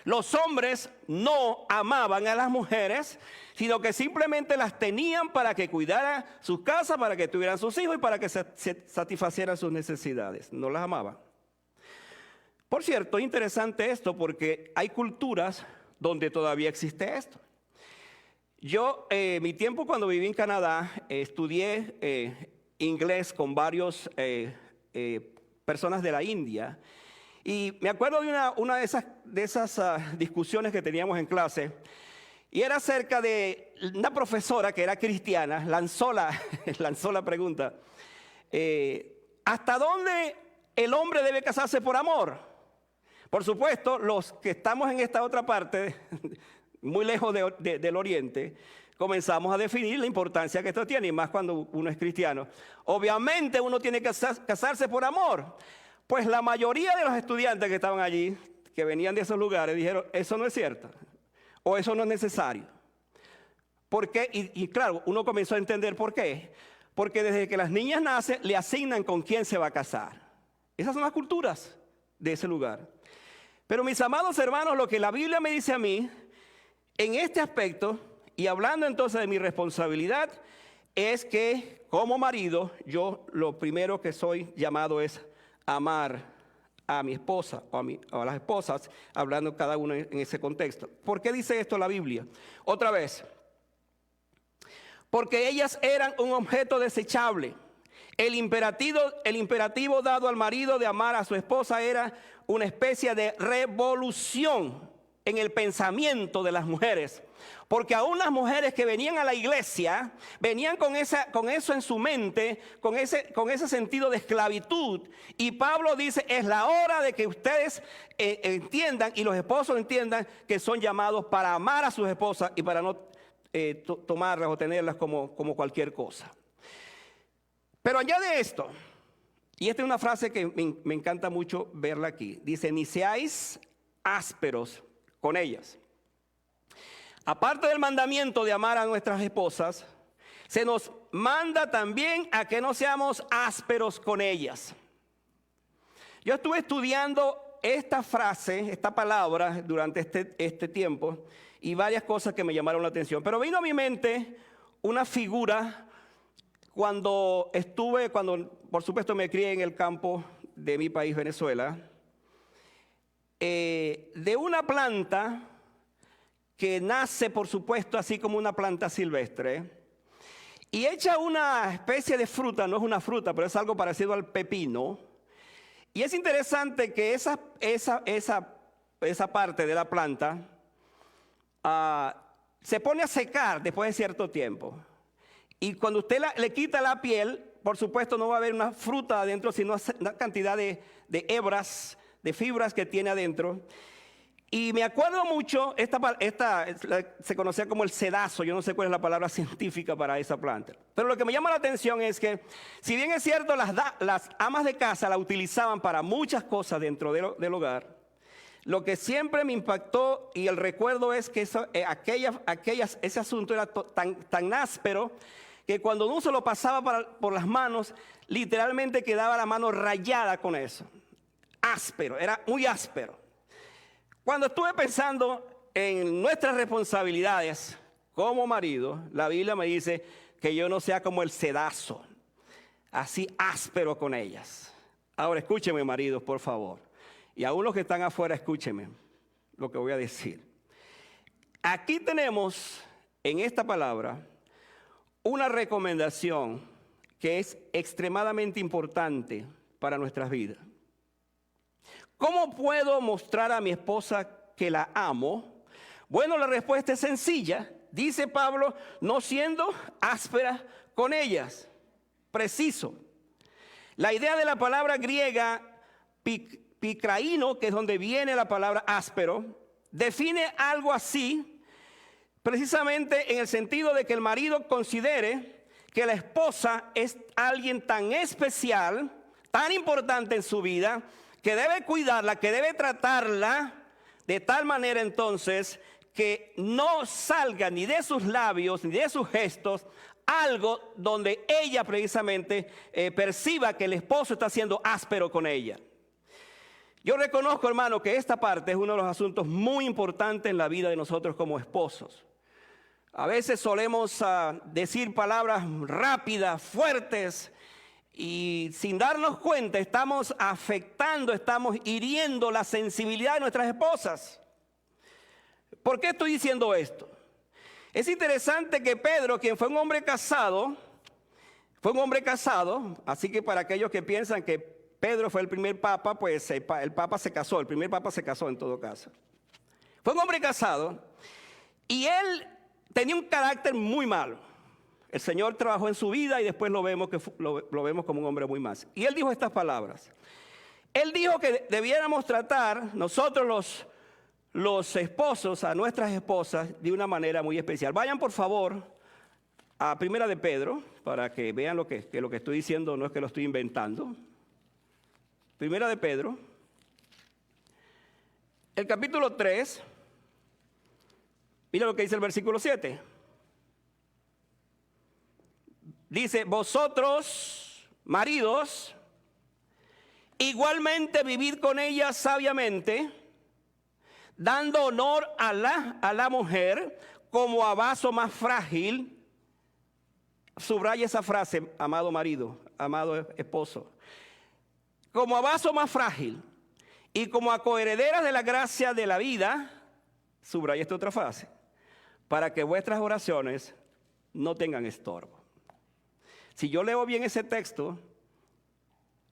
Los hombres no amaban a las mujeres, sino que simplemente las tenían para que cuidaran sus casas, para que tuvieran sus hijos y para que se satisfacieran sus necesidades. No las amaban. Por cierto, interesante esto porque hay culturas donde todavía existe esto. Yo, mi tiempo cuando viví en Canadá, estudié inglés con varios personas de la India. Y me acuerdo de una de esas discusiones que teníamos en clase, y era acerca de una profesora que era cristiana. Lanzó la pregunta: ¿hasta dónde el hombre debe casarse por amor? Por supuesto, los que estamos en esta otra parte, muy lejos del oriente, comenzamos a definir la importancia que esto tiene, y más cuando uno es cristiano. Obviamente uno tiene que casarse por amor. Pues la mayoría de los estudiantes que estaban allí, que venían de esos lugares, dijeron: eso no es cierto, o eso no es necesario. ¿Por qué? Y claro, uno comenzó a entender por qué. Porque desde que las niñas nacen, le asignan con quién se va a casar. Esas son las culturas de ese lugar. Pero mis amados hermanos, lo que la Biblia me dice a mí, en este aspecto, y hablando entonces de mi responsabilidad, es que como marido, yo lo primero que soy llamado es amar a mi esposa o a las esposas, hablando cada uno en ese contexto. ¿Por qué dice esto la Biblia? Otra vez, porque ellas eran un objeto desechable. El imperativo dado al marido de amar a su esposa era una especie de revolución en el pensamiento de las mujeres. Porque aún las mujeres que venían a la iglesia venían con eso en su mente, con ese sentido de esclavitud. Y Pablo dice: es la hora de que ustedes entiendan, y los esposos entiendan, que son llamados para amar a sus esposas y para no tomarlas o tenerlas como cualquier cosa. Pero añade esto, y esta es una frase que me encanta mucho verla aquí. Dice: ni seáis ásperos con ellas. Aparte del mandamiento de amar a nuestras esposas, se nos manda también a que no seamos ásperos con ellas. Yo estuve estudiando esta frase, esta palabra, durante este tiempo, y varias cosas que me llamaron la atención. Pero vino a mi mente una figura cuando por supuesto me crié en el campo de mi país, Venezuela, de una planta que nace, por supuesto, así como una planta silvestre, y echa una especie de fruta. No es una fruta, pero es algo parecido al pepino. Y es interesante que esa parte de la planta se pone a secar después de cierto tiempo. Y cuando usted le quita la piel, por supuesto no va a haber una fruta adentro, sino una cantidad de hebras, de fibras que tiene adentro. Y me acuerdo mucho, esta se conocía como el sedazo. Yo no sé cuál es la palabra científica para esa planta. Pero lo que me llama la atención es que, si bien es cierto, las amas de casa la utilizaban para muchas cosas dentro del hogar, lo que siempre me impactó y el recuerdo es que ese asunto era tan áspero que cuando uno se lo pasaba por las manos, literalmente quedaba la mano rayada con eso. Áspero, era muy áspero. Cuando estuve pensando en nuestras responsabilidades como marido, la Biblia me dice que yo no sea como el sedazo, así áspero con ellas. Ahora escúcheme, maridos, por favor. Y aún los que están afuera, escúchenme lo que voy a decir. Aquí tenemos en esta palabra una recomendación que es extremadamente importante para nuestras vidas. ¿Cómo puedo mostrar a mi esposa que la amo? Bueno, la respuesta es sencilla. Dice Pablo, no siendo áspera con ellas. Preciso. La idea de la palabra griega pikraíno, que es donde viene la palabra áspero, define algo así, precisamente en el sentido de que el marido considere que la esposa es alguien tan especial, tan importante en su vida, que debe cuidarla, que debe tratarla de tal manera entonces que no salga ni de sus labios ni de sus gestos algo donde ella precisamente perciba que el esposo está siendo áspero con ella. Yo reconozco, hermano, que esta parte es uno de los asuntos muy importantes en la vida de nosotros como esposos. A veces solemos decir palabras rápidas, fuertes, y sin darnos cuenta estamos afectando, estamos hiriendo la sensibilidad de nuestras esposas. ¿Por qué estoy diciendo esto? Es interesante que Pedro, quien fue un hombre casado, así que para aquellos que piensan que Pedro fue el primer papa, pues el primer papa se casó en todo caso. Fue un hombre casado y él tenía un carácter muy malo. El Señor trabajó en su vida y después lo vemos como un hombre muy más. Y él dijo estas palabras. Él dijo que debiéramos tratar nosotros los esposos a nuestras esposas de una manera muy especial. Vayan por favor a Primera de Pedro para que vean lo que estoy diciendo no es que lo estoy inventando. Primera de Pedro, el capítulo 3, mira lo que dice el versículo 7. Dice, vosotros, maridos, igualmente vivid con ella sabiamente, dando honor a la mujer como a vaso más frágil. Subraya esa frase, amado marido, amado esposo. Como a vaso más frágil y como a coherederas de la gracia de la vida, subraya esta otra frase, para que vuestras oraciones no tengan estorbo. Si yo leo bien ese texto,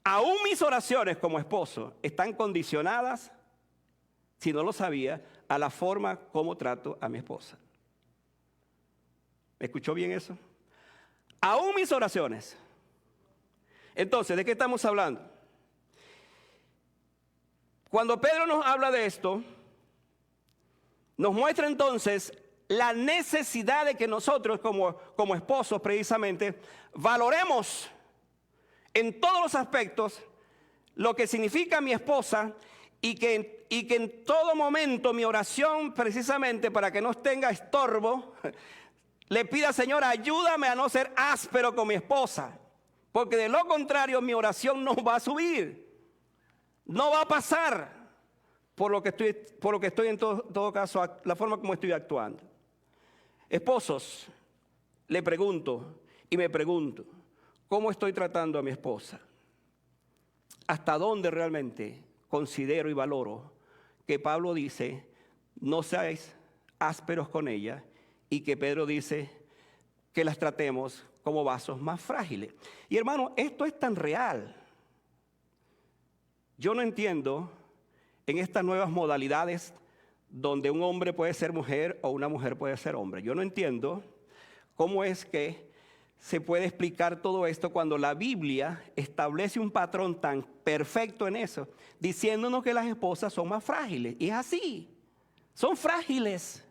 aún mis oraciones como esposo están condicionadas, si no lo sabía, a la forma como trato a mi esposa. ¿Me escuchó bien eso? Aún mis oraciones. Entonces, ¿de qué estamos hablando? Cuando Pedro nos habla de esto, nos muestra entonces la necesidad de que nosotros como esposos precisamente valoremos en todos los aspectos lo que significa mi esposa y que en todo momento mi oración precisamente para que no tenga estorbo, le pida, Señor, ayúdame a no ser áspero con mi esposa, porque de lo contrario mi oración no va a subir. No va a pasar por lo que estoy en todo caso, la forma como estoy actuando. Esposos, le pregunto y me pregunto, ¿cómo estoy tratando a mi esposa? ¿Hasta dónde realmente considero y valoro que Pablo dice, no seáis ásperos con ella, y que Pedro dice que las tratemos como vasos más frágiles? Y hermano, esto es tan real. Yo no entiendo en estas nuevas modalidades donde un hombre puede ser mujer o una mujer puede ser hombre. Yo no entiendo cómo es que se puede explicar todo esto cuando la Biblia establece un patrón tan perfecto en eso, diciéndonos que las esposas son más frágiles. Y es así, son frágiles.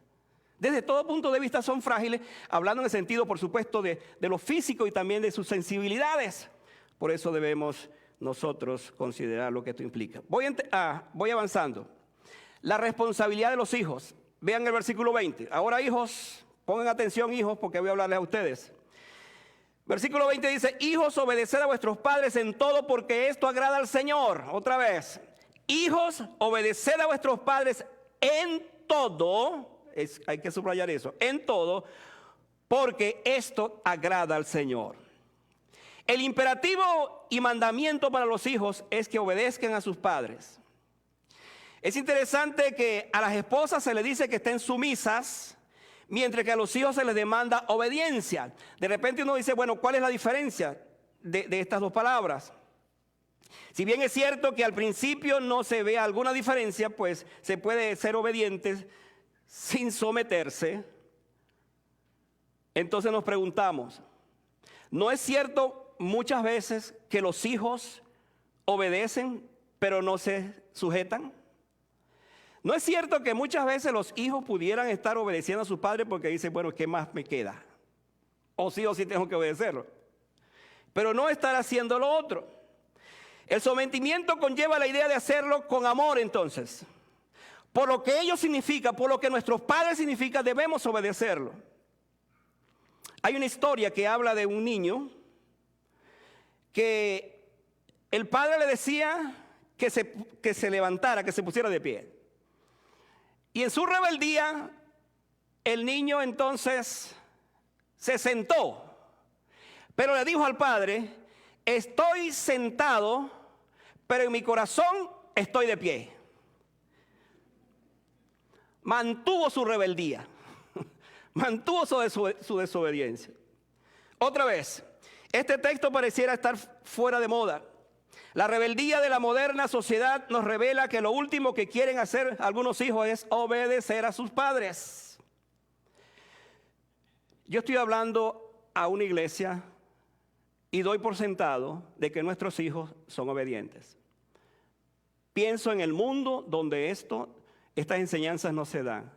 Desde todo punto de vista son frágiles, hablando en el sentido, por supuesto, de lo físico y también de sus sensibilidades. Por eso debemos nosotros considerar lo que esto implica. Voy avanzando. La responsabilidad de los hijos. Vean el versículo 20. Ahora, hijos, pongan atención, hijos, porque voy a hablarles a ustedes. Versículo 20 dice, hijos, obedeced a vuestros padres en todo, porque esto agrada al Señor. Otra vez, hijos, obedeced a vuestros padres en todo. Hay que subrayar eso, en todo, porque esto agrada al Señor. El imperativo y mandamiento para los hijos es que obedezcan a sus padres. Es interesante que a las esposas se les dice que estén sumisas, mientras que a los hijos se les demanda obediencia. De repente uno dice, bueno, ¿cuál es la diferencia de estas dos palabras? Si bien es cierto que al principio no se ve alguna diferencia, pues se puede ser obedientes sin someterse. Entonces nos preguntamos, ¿no es cierto muchas veces que los hijos obedecen pero no se sujetan? ¿No es cierto que muchas veces los hijos pudieran estar obedeciendo a sus padres porque dicen, bueno, ¿qué más me queda? O sí tengo que obedecerlo. Pero no estar haciendo lo otro. El sometimiento conlleva la idea de hacerlo con amor, entonces. Por lo que ello significa, por lo que nuestros padres significan, debemos obedecerlo. Hay una historia que habla de un niño que el padre le decía que se levantara, que se pusiera de pie. Y en su rebeldía, el niño entonces se sentó, pero le dijo al padre, estoy sentado, pero en mi corazón estoy de pie. Mantuvo su rebeldía, mantuvo su desobediencia. Otra vez, este texto pareciera estar fuera de moda. La rebeldía de la moderna sociedad nos revela que lo último que quieren hacer algunos hijos es obedecer a sus padres. Yo estoy hablando a una iglesia y doy por sentado de que nuestros hijos son obedientes. Pienso en el mundo donde estas enseñanzas no se dan.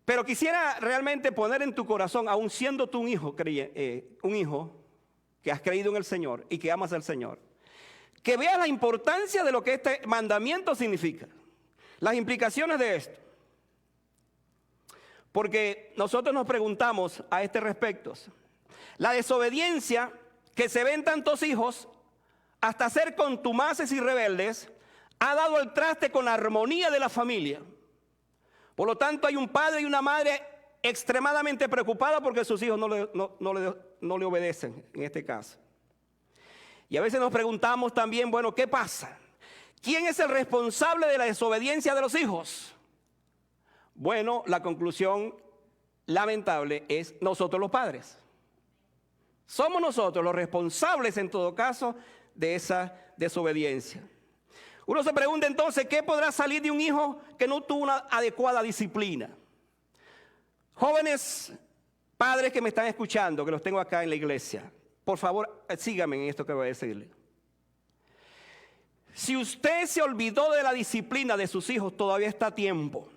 Pero quisiera realmente poner en tu corazón, aun siendo tú un hijo que has creído en el Señor y que amas al Señor, que veas la importancia de lo que este mandamiento significa, las implicaciones de esto. Porque nosotros nos preguntamos a este respecto, la desobediencia que se ve en tantos hijos, hasta ser contumaces y rebeldes, ha dado el traste con la armonía de la familia. Por lo tanto, hay un padre y una madre extremadamente preocupados porque sus hijos no le obedecen, en este caso. Y a veces nos preguntamos también, bueno, ¿qué pasa? ¿Quién es el responsable de la desobediencia de los hijos? Bueno, la conclusión lamentable es nosotros los padres. Somos nosotros los responsables en todo caso de esa desobediencia. Uno se pregunta entonces, ¿qué podrá salir de un hijo que no tuvo una adecuada disciplina? Jóvenes padres que me están escuchando, que los tengo acá en la iglesia, por favor, síganme en esto que voy a decirle. Si usted se olvidó de la disciplina de sus hijos, todavía está a tiempo.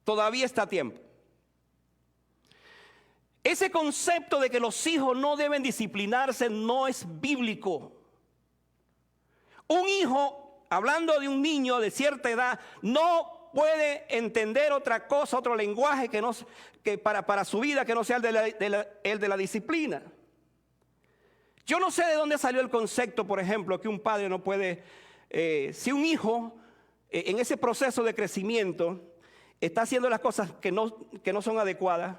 Todavía está a tiempo. Ese concepto de que los hijos no deben disciplinarse no es bíblico. Un hijo, hablando de un niño de cierta edad, no puede entender otra cosa, otro lenguaje que para su vida que no sea el de la disciplina. Yo no sé de dónde salió el concepto, por ejemplo, que un padre no puede, si un hijo en ese proceso de crecimiento está haciendo las cosas que no son adecuadas,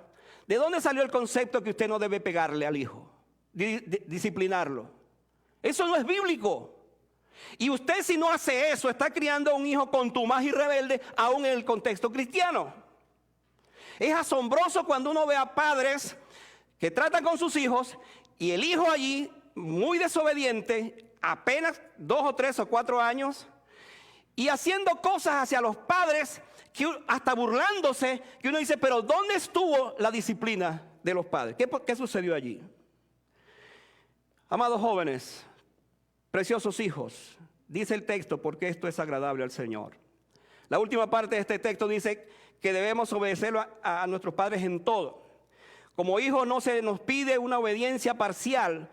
¿de dónde salió el concepto que usted no debe pegarle al hijo, disciplinarlo? Eso no es bíblico. Y usted, si no hace eso, está criando a un hijo contumaz y rebelde, aún en el contexto cristiano. Es asombroso cuando uno ve a padres que tratan con sus hijos y el hijo allí, muy desobediente, apenas 2 o 3 o 4 años, y haciendo cosas hacia los padres, que hasta burlándose, que uno dice, pero ¿dónde estuvo la disciplina de los padres? ¿Qué sucedió allí? Amados jóvenes, preciosos hijos, dice el texto, porque esto es agradable al Señor. La última parte de este texto dice que debemos obedecerlo a nuestros padres en todo. Como hijos no se nos pide una obediencia parcial,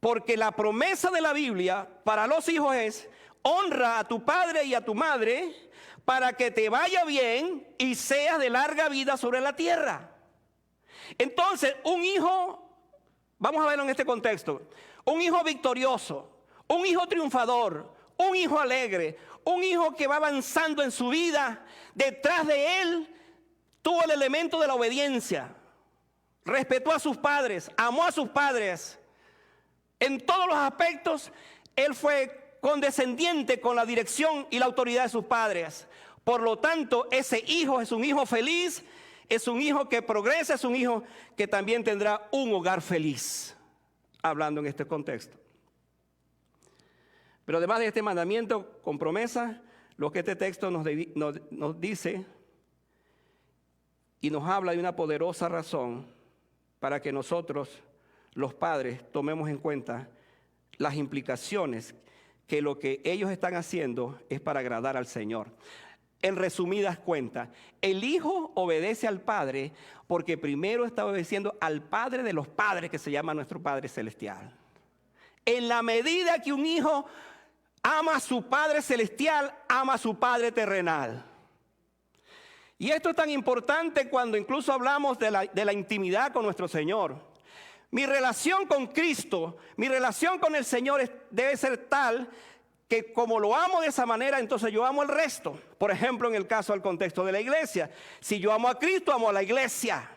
porque la promesa de la Biblia para los hijos es: honra a tu padre y a tu madre para que te vaya bien y seas de larga vida sobre la tierra. Entonces, un hijo, vamos a verlo en este contexto, un hijo victorioso, un hijo triunfador, un hijo alegre, un hijo que va avanzando en su vida, detrás de él tuvo el elemento de la obediencia. Respetó a sus padres, amó a sus padres. En todos los aspectos, él fue condescendiente con la dirección y la autoridad de sus padres. Por lo tanto, ese hijo es un hijo feliz, es un hijo que progresa, es un hijo que también tendrá un hogar feliz, hablando en este contexto. Pero además de este mandamiento con promesa, lo que este texto nos dice y nos habla de una poderosa razón para que nosotros, los padres, tomemos en cuenta las implicaciones que lo que ellos están haciendo es para agradar al Señor. En resumidas cuentas, el hijo obedece al padre porque primero está obedeciendo al padre de los padres, que se llama nuestro Padre Celestial. En la medida que un hijo ama a su Padre Celestial, ama a su Padre terrenal. Y esto es tan importante cuando incluso hablamos de la intimidad con nuestro Señor. Mi relación con Cristo, mi relación con el Señor debe ser tal que como lo amo de esa manera, entonces yo amo el resto. Por ejemplo, en el caso del contexto de la iglesia. Si yo amo a Cristo, amo a la iglesia.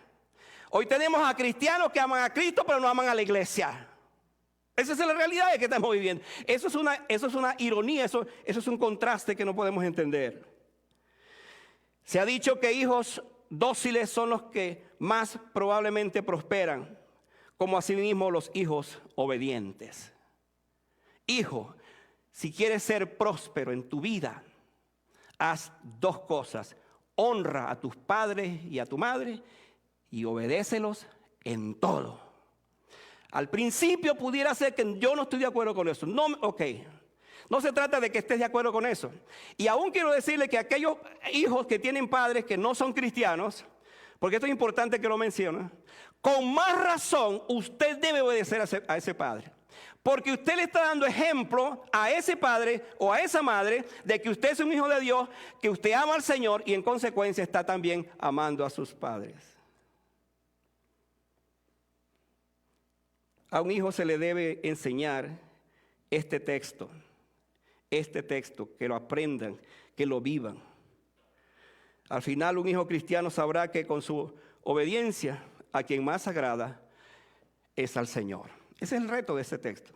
Hoy tenemos a cristianos que aman a Cristo, pero no aman a la iglesia. Esa es la realidad que estamos viviendo. Eso es una ironía, eso es un contraste que no podemos entender. Se ha dicho que hijos dóciles son los que más probablemente prosperan, como asimismo los hijos obedientes. Hijo, si quieres ser próspero en tu vida, haz dos cosas. Honra a tus padres y a tu madre y obedécelos en todo. Al principio pudiera ser que yo no estoy de acuerdo con eso. No, ok. No se trata de que estés de acuerdo con eso. Y aún quiero decirle que aquellos hijos que tienen padres que no son cristianos, porque esto es importante que lo mencione, con más razón usted debe obedecer a ese padre. Porque usted le está dando ejemplo a ese padre o a esa madre de que usted es un hijo de Dios, que usted ama al Señor y en consecuencia está también amando a sus padres. A un hijo se le debe enseñar este texto, que lo aprendan, que lo vivan. Al final un hijo cristiano sabrá que con su obediencia a quien más agrada es al Señor. Ese es el reto de este texto,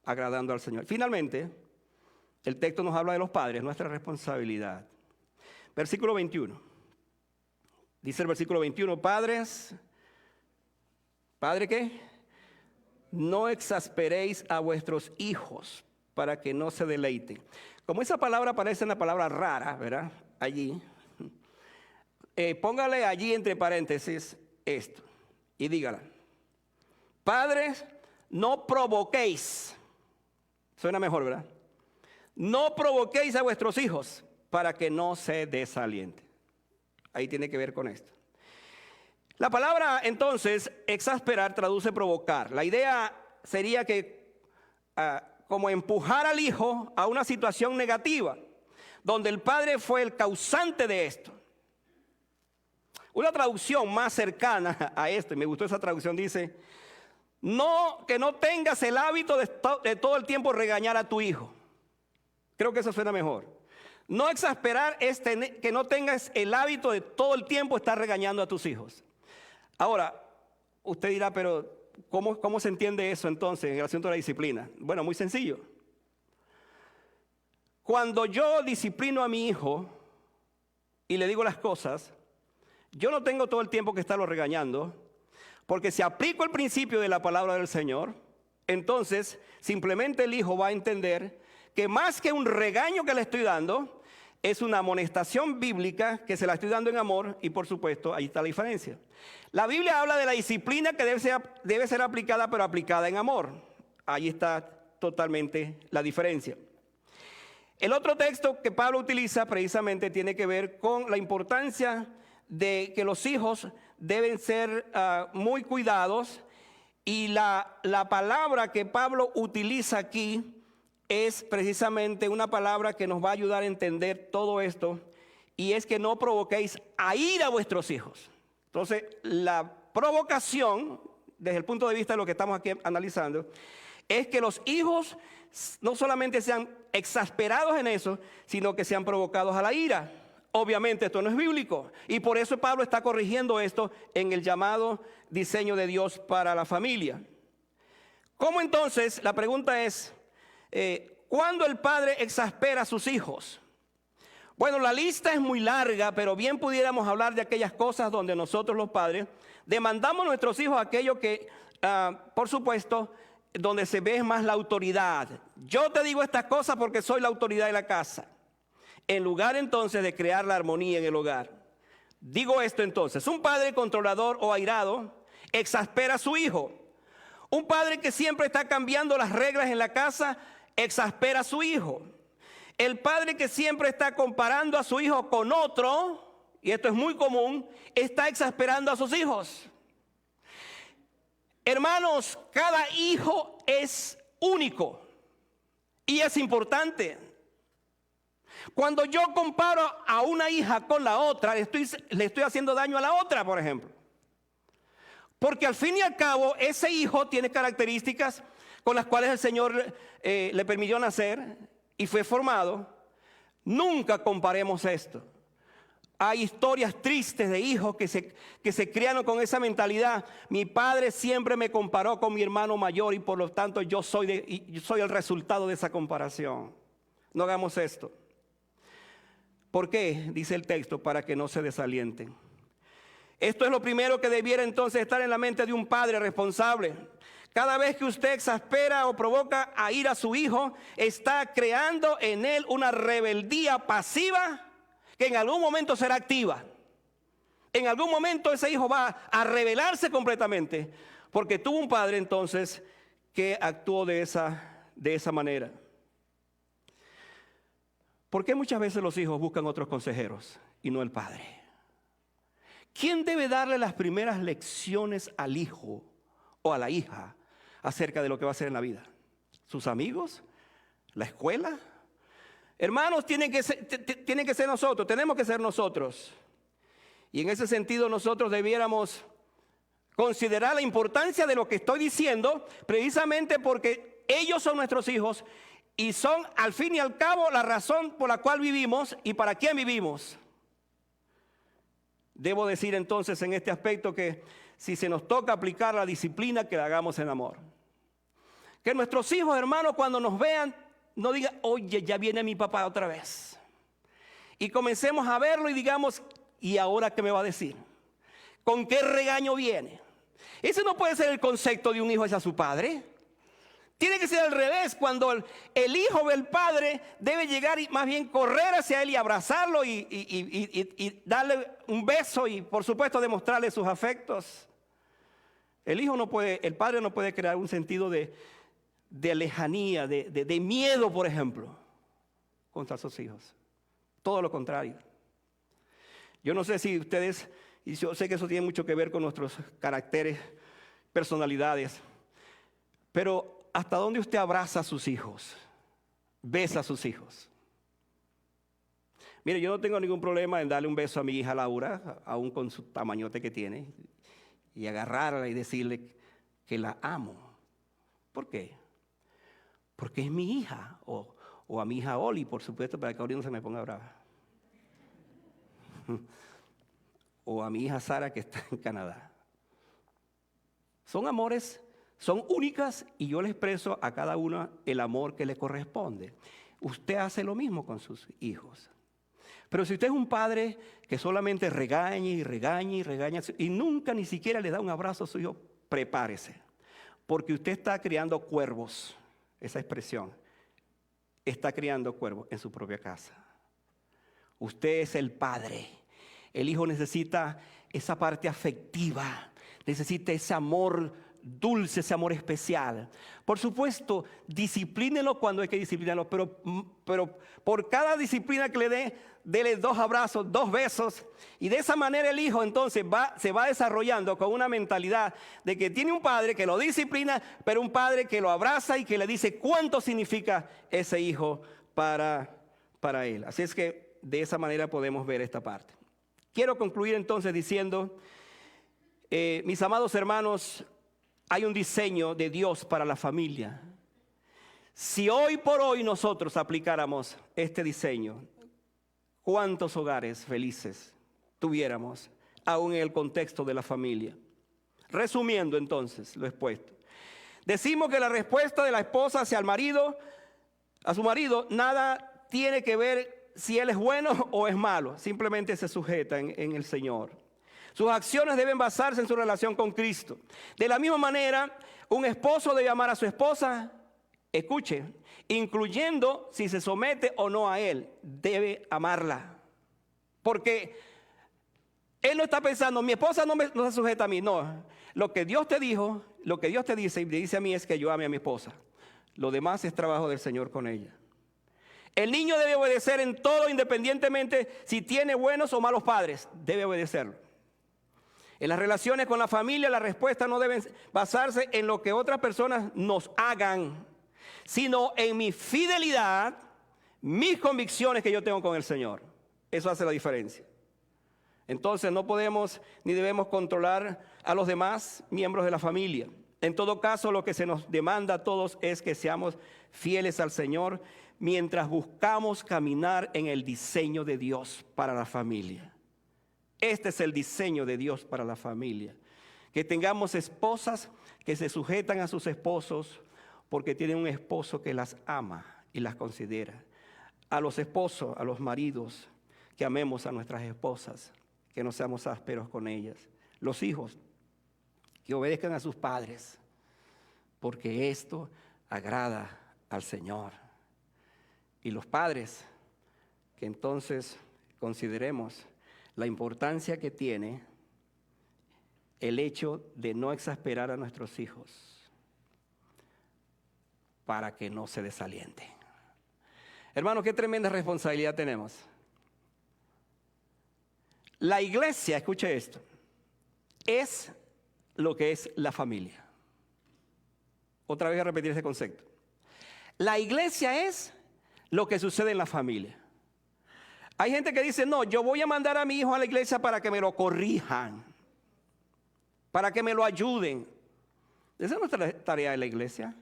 agradando al Señor. Finalmente, el texto nos habla de los padres, nuestra responsabilidad. Versículo 21. Dice el versículo 21, padres, ¿padre qué? No exasperéis a vuestros hijos para que no se deleiten. Como esa palabra parece una palabra rara, ¿verdad? Allí. Póngale allí entre paréntesis esto y dígala. Padres, no provoquéis. Suena mejor, ¿verdad? No provoquéis a vuestros hijos para que no se desalienten. Ahí tiene que ver con esto. La palabra entonces, exasperar, traduce provocar. La idea sería que como empujar al hijo a una situación negativa, donde el padre fue el causante de esto. Una traducción más cercana a esto, y me gustó esa traducción, dice, que no tengas el hábito de todo el tiempo regañar a tu hijo. Creo que eso suena mejor. No exasperar es que no tengas el hábito de todo el tiempo estar regañando a tus hijos. Ahora, usted dirá, pero ¿cómo se entiende eso entonces en el asunto de la disciplina? Bueno, muy sencillo. Cuando yo disciplino a mi hijo y le digo las cosas, yo no tengo todo el tiempo que estarlo regañando, porque si aplico el principio de la palabra del Señor, entonces simplemente el hijo va a entender que más que un regaño que le estoy dando, es una amonestación bíblica que se la estoy dando en amor y por supuesto ahí está la diferencia. La Biblia habla de la disciplina que debe ser aplicada, pero aplicada en amor. Ahí está totalmente la diferencia. El otro texto que Pablo utiliza precisamente tiene que ver con la importancia de que los hijos deben ser muy cuidados y la palabra que Pablo utiliza aquí es precisamente una palabra que nos va a ayudar a entender todo esto, y es que no provoquéis a ira a vuestros hijos. Entonces, la provocación, desde el punto de vista de lo que estamos aquí analizando, es que los hijos no solamente sean exasperados en eso, sino que sean provocados a la ira. Obviamente esto no es bíblico, y por eso Pablo está corrigiendo esto en el llamado diseño de Dios para la familia. ¿Cómo entonces? La pregunta es, ¿cuándo el padre exaspera a sus hijos? Bueno, la lista es muy larga, pero bien pudiéramos hablar de aquellas cosas donde nosotros los padres demandamos a nuestros hijos aquello que, por supuesto, donde se ve más la autoridad. Yo te digo estas cosas porque soy la autoridad de la casa. En lugar entonces de crear la armonía en el hogar. Digo esto entonces, un padre controlador o airado exaspera a su hijo. Un padre que siempre está cambiando las reglas en la casa exaspera a su hijo. El padre que siempre está comparando a su hijo con otro, y esto es muy común, está exasperando a sus hijos. Hermanos, cada hijo es único y es importante. Cuando yo comparo a una hija con la otra, le estoy haciendo daño a la otra, por ejemplo. Porque al fin y al cabo, ese hijo tiene características con las cuales el Señor le permitió nacer y fue formado. Nunca comparemos esto. Hay historias tristes de hijos que se criaron con esa mentalidad. Mi padre siempre me comparó con mi hermano mayor y por lo tanto yo soy el resultado de esa comparación. No hagamos esto. ¿Por qué? Dice el texto, para que no se desalienten. Esto es lo primero que debiera entonces estar en la mente de un padre responsable. Cada vez que usted exaspera o provoca a ir a su hijo, está creando en él una rebeldía pasiva que en algún momento será activa. En algún momento ese hijo va a rebelarse completamente porque tuvo un padre entonces que actuó de esa manera. ¿Por qué muchas veces los hijos buscan otros consejeros y no el padre? ¿Quién debe darle las primeras lecciones al hijo o a la hija acerca de lo que va a hacer en la vida? ¿Sus amigos? ¿La escuela? Hermanos, tienen que ser nosotros, tenemos que ser nosotros. Y en ese sentido nosotros debiéramos considerar la importancia de lo que estoy diciendo, precisamente porque ellos son nuestros hijos y son al fin y al cabo la razón por la cual vivimos y para quién vivimos. Debo decir entonces en este aspecto que si se nos toca aplicar la disciplina, que la hagamos en amor. Que nuestros hijos, hermanos, cuando nos vean, no digan, oye, ya viene mi papá otra vez. Y comencemos a verlo y digamos, ¿y ahora qué me va a decir? ¿Con qué regaño viene? Ese no puede ser el concepto de un hijo hacia su padre. Tiene que ser al revés. Cuando el hijo ve al padre, debe llegar y más bien correr hacia él y abrazarlo y darle un beso y por supuesto demostrarle sus afectos. El padre no puede crear un sentido de lejanía, de miedo, por ejemplo, contra sus hijos. Todo lo contrario. Yo no sé si ustedes, y yo sé que eso tiene mucho que ver con nuestros caracteres, personalidades, pero ¿hasta dónde usted abraza a sus hijos? Besa a sus hijos. Mire, yo no tengo ningún problema en darle un beso a mi hija Laura, aún con su tamañote que tiene, y agarrarla y decirle que la amo. ¿Por qué? Porque es mi hija, o a mi hija Oli, por supuesto, para que ahorita no se me ponga brava. O a mi hija Sara, que está en Canadá. Son amores, son únicas y yo le expreso a cada una el amor que le corresponde. Usted hace lo mismo con sus hijos. Pero si usted es un padre que solamente regaña y regaña y regaña y nunca ni siquiera le da un abrazo a su hijo, prepárese. Porque usted está criando cuervos, esa expresión. Está criando cuervos en su propia casa. Usted es el padre. El hijo necesita esa parte afectiva, necesita ese amor dulce, ese amor especial. Por supuesto, disciplínelo cuando hay que disciplinarlo, pero por cada disciplina que le dé, dele 2 abrazos, 2 besos, y de esa manera el hijo entonces se va desarrollando con una mentalidad de que tiene un padre que lo disciplina, pero un padre que lo abraza y que le dice cuánto significa ese hijo para él. Así es que de esa manera podemos ver esta parte. Quiero concluir entonces diciendo, mis amados hermanos, hay un diseño de Dios para la familia. Si hoy por hoy nosotros aplicáramos este diseño, ¿cuántos hogares felices tuviéramos, aún en el contexto de la familia? Resumiendo entonces lo expuesto. Decimos que la respuesta de la esposa hacia el marido a su marido, nada tiene que ver si él es bueno o es malo. Simplemente se sujeta en el Señor. Sus acciones deben basarse en su relación con Cristo. De la misma manera, un esposo debe amar a su esposa, escuche, incluyendo si se somete o no a él, debe amarla. Porque él no está pensando, mi esposa no se sujeta a mí. No, lo que Dios te dijo, lo que Dios te dice y me dice a mí es que yo ame a mi esposa. Lo demás es trabajo del Señor con ella. El niño debe obedecer en todo, independientemente si tiene buenos o malos padres. Debe obedecerlo. En las relaciones con la familia, la respuesta no debe basarse en lo que otras personas nos hagan, sino en mi fidelidad, mis convicciones que yo tengo con el Señor. Eso hace la diferencia. Entonces no podemos ni debemos controlar a los demás miembros de la familia. En todo caso, lo que se nos demanda a todos es que seamos fieles al Señor mientras buscamos caminar en el diseño de Dios para la familia. Este es el diseño de Dios para la familia. Que tengamos esposas que se sujetan a sus esposos porque tienen un esposo que las ama y las considera. A los esposos, a los maridos, que amemos a nuestras esposas, que no seamos ásperos con ellas. Los hijos, que obedezcan a sus padres, porque esto agrada al Señor. Y los padres, que entonces consideremos la importancia que tiene el hecho de no exasperar a nuestros hijos para que no se desalienten. Hermano, qué tremenda responsabilidad tenemos. La iglesia, escuche esto, es lo que es la familia. Otra vez voy a repetir ese concepto. La iglesia es lo que sucede en la familia. Hay gente que dice, no, yo voy a mandar a mi hijo a la iglesia para que me lo corrijan, para que me lo ayuden. Esa no es la tarea de la iglesia.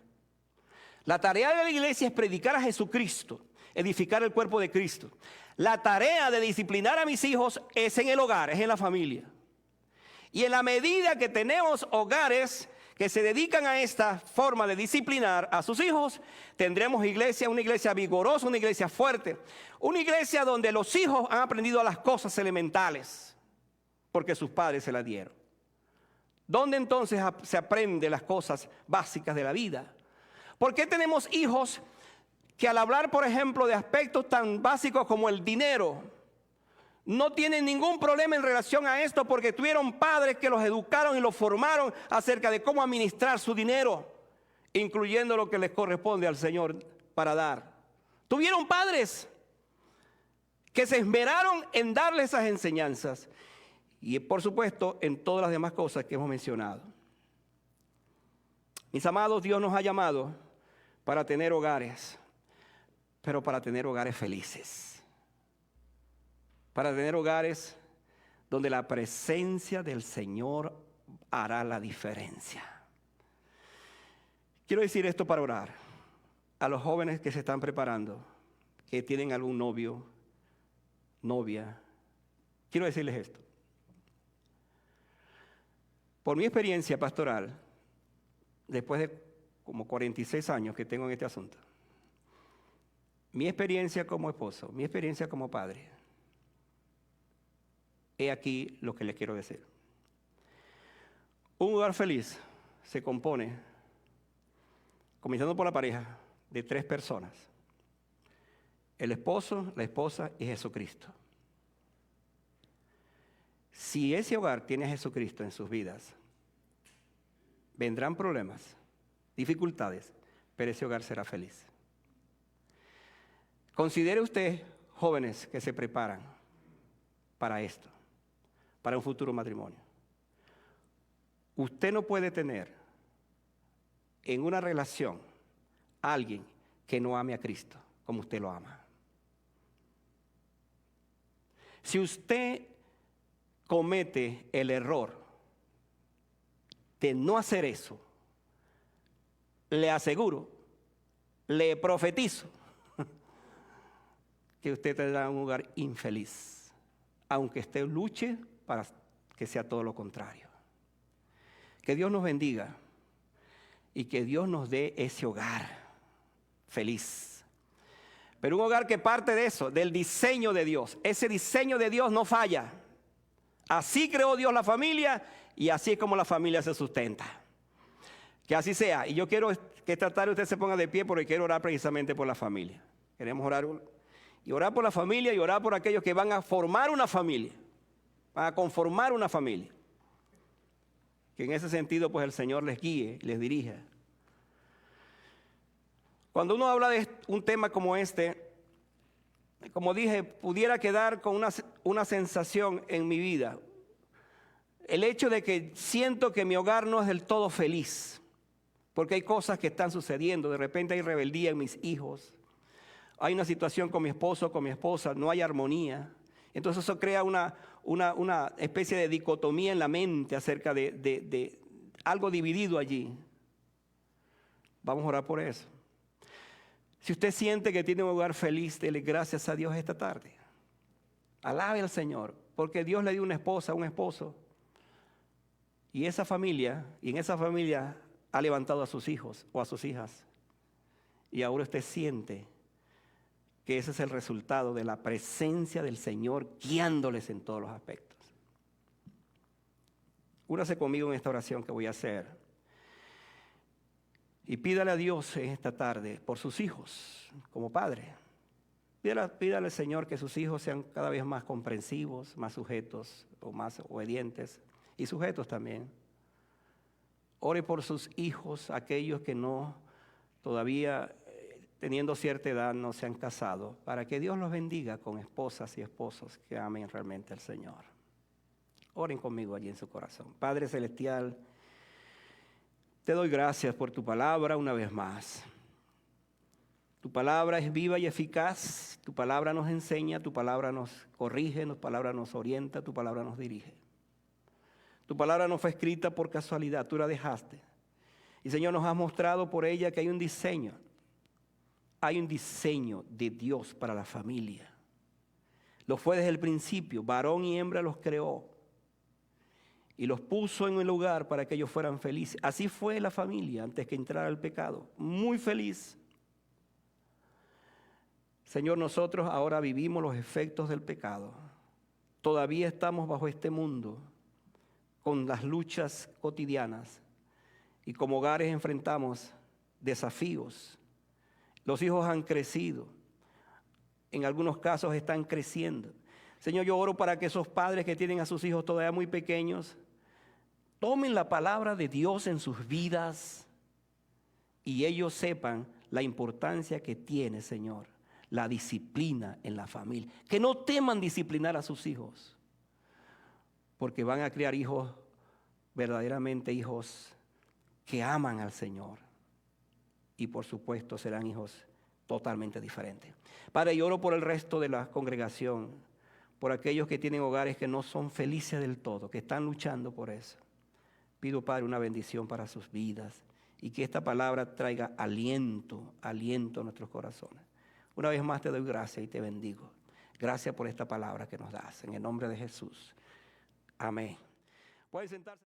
La tarea de la iglesia es predicar a Jesucristo, edificar el cuerpo de Cristo. La tarea de disciplinar a mis hijos es en el hogar, es en la familia. Y en la medida que tenemos hogares que se dedican a esta forma de disciplinar a sus hijos, tendremos iglesia, una iglesia vigorosa, una iglesia fuerte, una iglesia donde los hijos han aprendido las cosas elementales, porque sus padres se las dieron. ¿Dónde entonces se aprende las cosas básicas de la vida? ¿Por qué tenemos hijos que al hablar, por ejemplo, de aspectos tan básicos como el dinero, no tienen ningún problema en relación a esto porque tuvieron padres que los educaron y los formaron acerca de cómo administrar su dinero, incluyendo lo que les corresponde al Señor para dar? Tuvieron padres que se esmeraron en darles esas enseñanzas y, por supuesto, en todas las demás cosas que hemos mencionado. Mis amados, Dios nos ha llamado para tener hogares, pero para tener hogares felices. Para tener hogares donde la presencia del Señor hará la diferencia. Quiero decir esto para orar a los jóvenes que se están preparando, que tienen algún novio, novia. Quiero decirles esto. Por mi experiencia pastoral, después de como 46 años que tengo en este asunto, mi experiencia como esposo, mi experiencia como padre, he aquí lo que les quiero decir. Un hogar feliz se compone, comenzando por la pareja, de 3 personas. El esposo, la esposa y Jesucristo. Si ese hogar tiene a Jesucristo en sus vidas, vendrán problemas, dificultades, pero ese hogar será feliz. Considere usted, jóvenes que se preparan para esto, para un futuro matrimonio. Usted no puede tener en una relación a alguien que no ame a Cristo como usted lo ama. Si usted comete el error de no hacer eso, le aseguro, le profetizo que usted tendrá un hogar infeliz, aunque usted luche para que sea todo lo contrario. Que Dios nos bendiga y que Dios nos dé ese hogar feliz, Pero un hogar que parte de eso, del diseño de Dios. Ese diseño de Dios no falla. Así creó Dios la familia y así es como la familia se sustenta. Que así sea. Y yo quiero que esta tarde usted se ponga de pie porque quiero orar precisamente por la familia. Queremos orar y orar por la familia y orar por aquellos que van a formar una familia. Van a conformar una familia. Que en ese sentido pues el Señor les guíe, les dirija. Cuando uno habla de un tema como este, como dije, pudiera quedar con una sensación en mi vida. El hecho de que siento que mi hogar no es del todo feliz. Porque hay cosas que están sucediendo. De repente hay rebeldía en mis hijos. Hay una situación con mi esposo, con mi esposa. No hay armonía. Entonces eso crea una especie de dicotomía en la mente acerca de algo dividido allí. Vamos a orar por eso. Si usted siente que tiene un hogar feliz, dele gracias a Dios esta tarde. Alabe al Señor, porque Dios le dio una esposa, un esposo. Y en esa familia ha levantado a sus hijos o a sus hijas. Y ahora usted siente que ese es el resultado de la presencia del Señor guiándoles en todos los aspectos. Únase conmigo en esta oración que voy a hacer. Y pídale a Dios en esta tarde por sus hijos, como padre. Pídale al Señor que sus hijos sean cada vez más comprensivos, más sujetos o más obedientes y sujetos también. Ore por sus hijos, aquellos que no todavía teniendo cierta edad no se han casado, para que Dios los bendiga con esposas y esposos que amen realmente al Señor. Oren conmigo allí en su corazón. Padre Celestial, te doy gracias por tu palabra una vez más. Tu palabra es viva y eficaz, tu palabra nos enseña, tu palabra nos corrige, tu palabra nos orienta, tu palabra nos dirige. Tu palabra no fue escrita por casualidad, tú la dejaste. Y Señor, nos has mostrado por ella que hay un diseño de Dios para la familia. Lo fue desde el principio, varón y hembra los creó. Y los puso en un lugar para que ellos fueran felices. Así fue la familia antes que entrara el pecado. Muy feliz. Señor, nosotros ahora vivimos los efectos del pecado. Todavía estamos bajo este mundo con las luchas cotidianas. Y como hogares enfrentamos desafíos. Los hijos han crecido. En algunos casos están creciendo. Señor, yo oro para que esos padres que tienen a sus hijos todavía muy pequeños tomen la palabra de Dios en sus vidas y ellos sepan la importancia que tiene, Señor, la disciplina en la familia. Que no teman disciplinar a sus hijos, porque van a criar hijos, verdaderamente hijos que aman al Señor. Y por supuesto serán hijos totalmente diferentes. Padre, yo oro por el resto de la congregación, por aquellos que tienen hogares que no son felices del todo, que están luchando por eso. Pido, Padre, una bendición para sus vidas y que esta palabra traiga aliento a nuestros corazones. Una vez más te doy gracias y te bendigo. Gracias por esta palabra que nos das. En el nombre de Jesús. Amén. Pueden sentarse.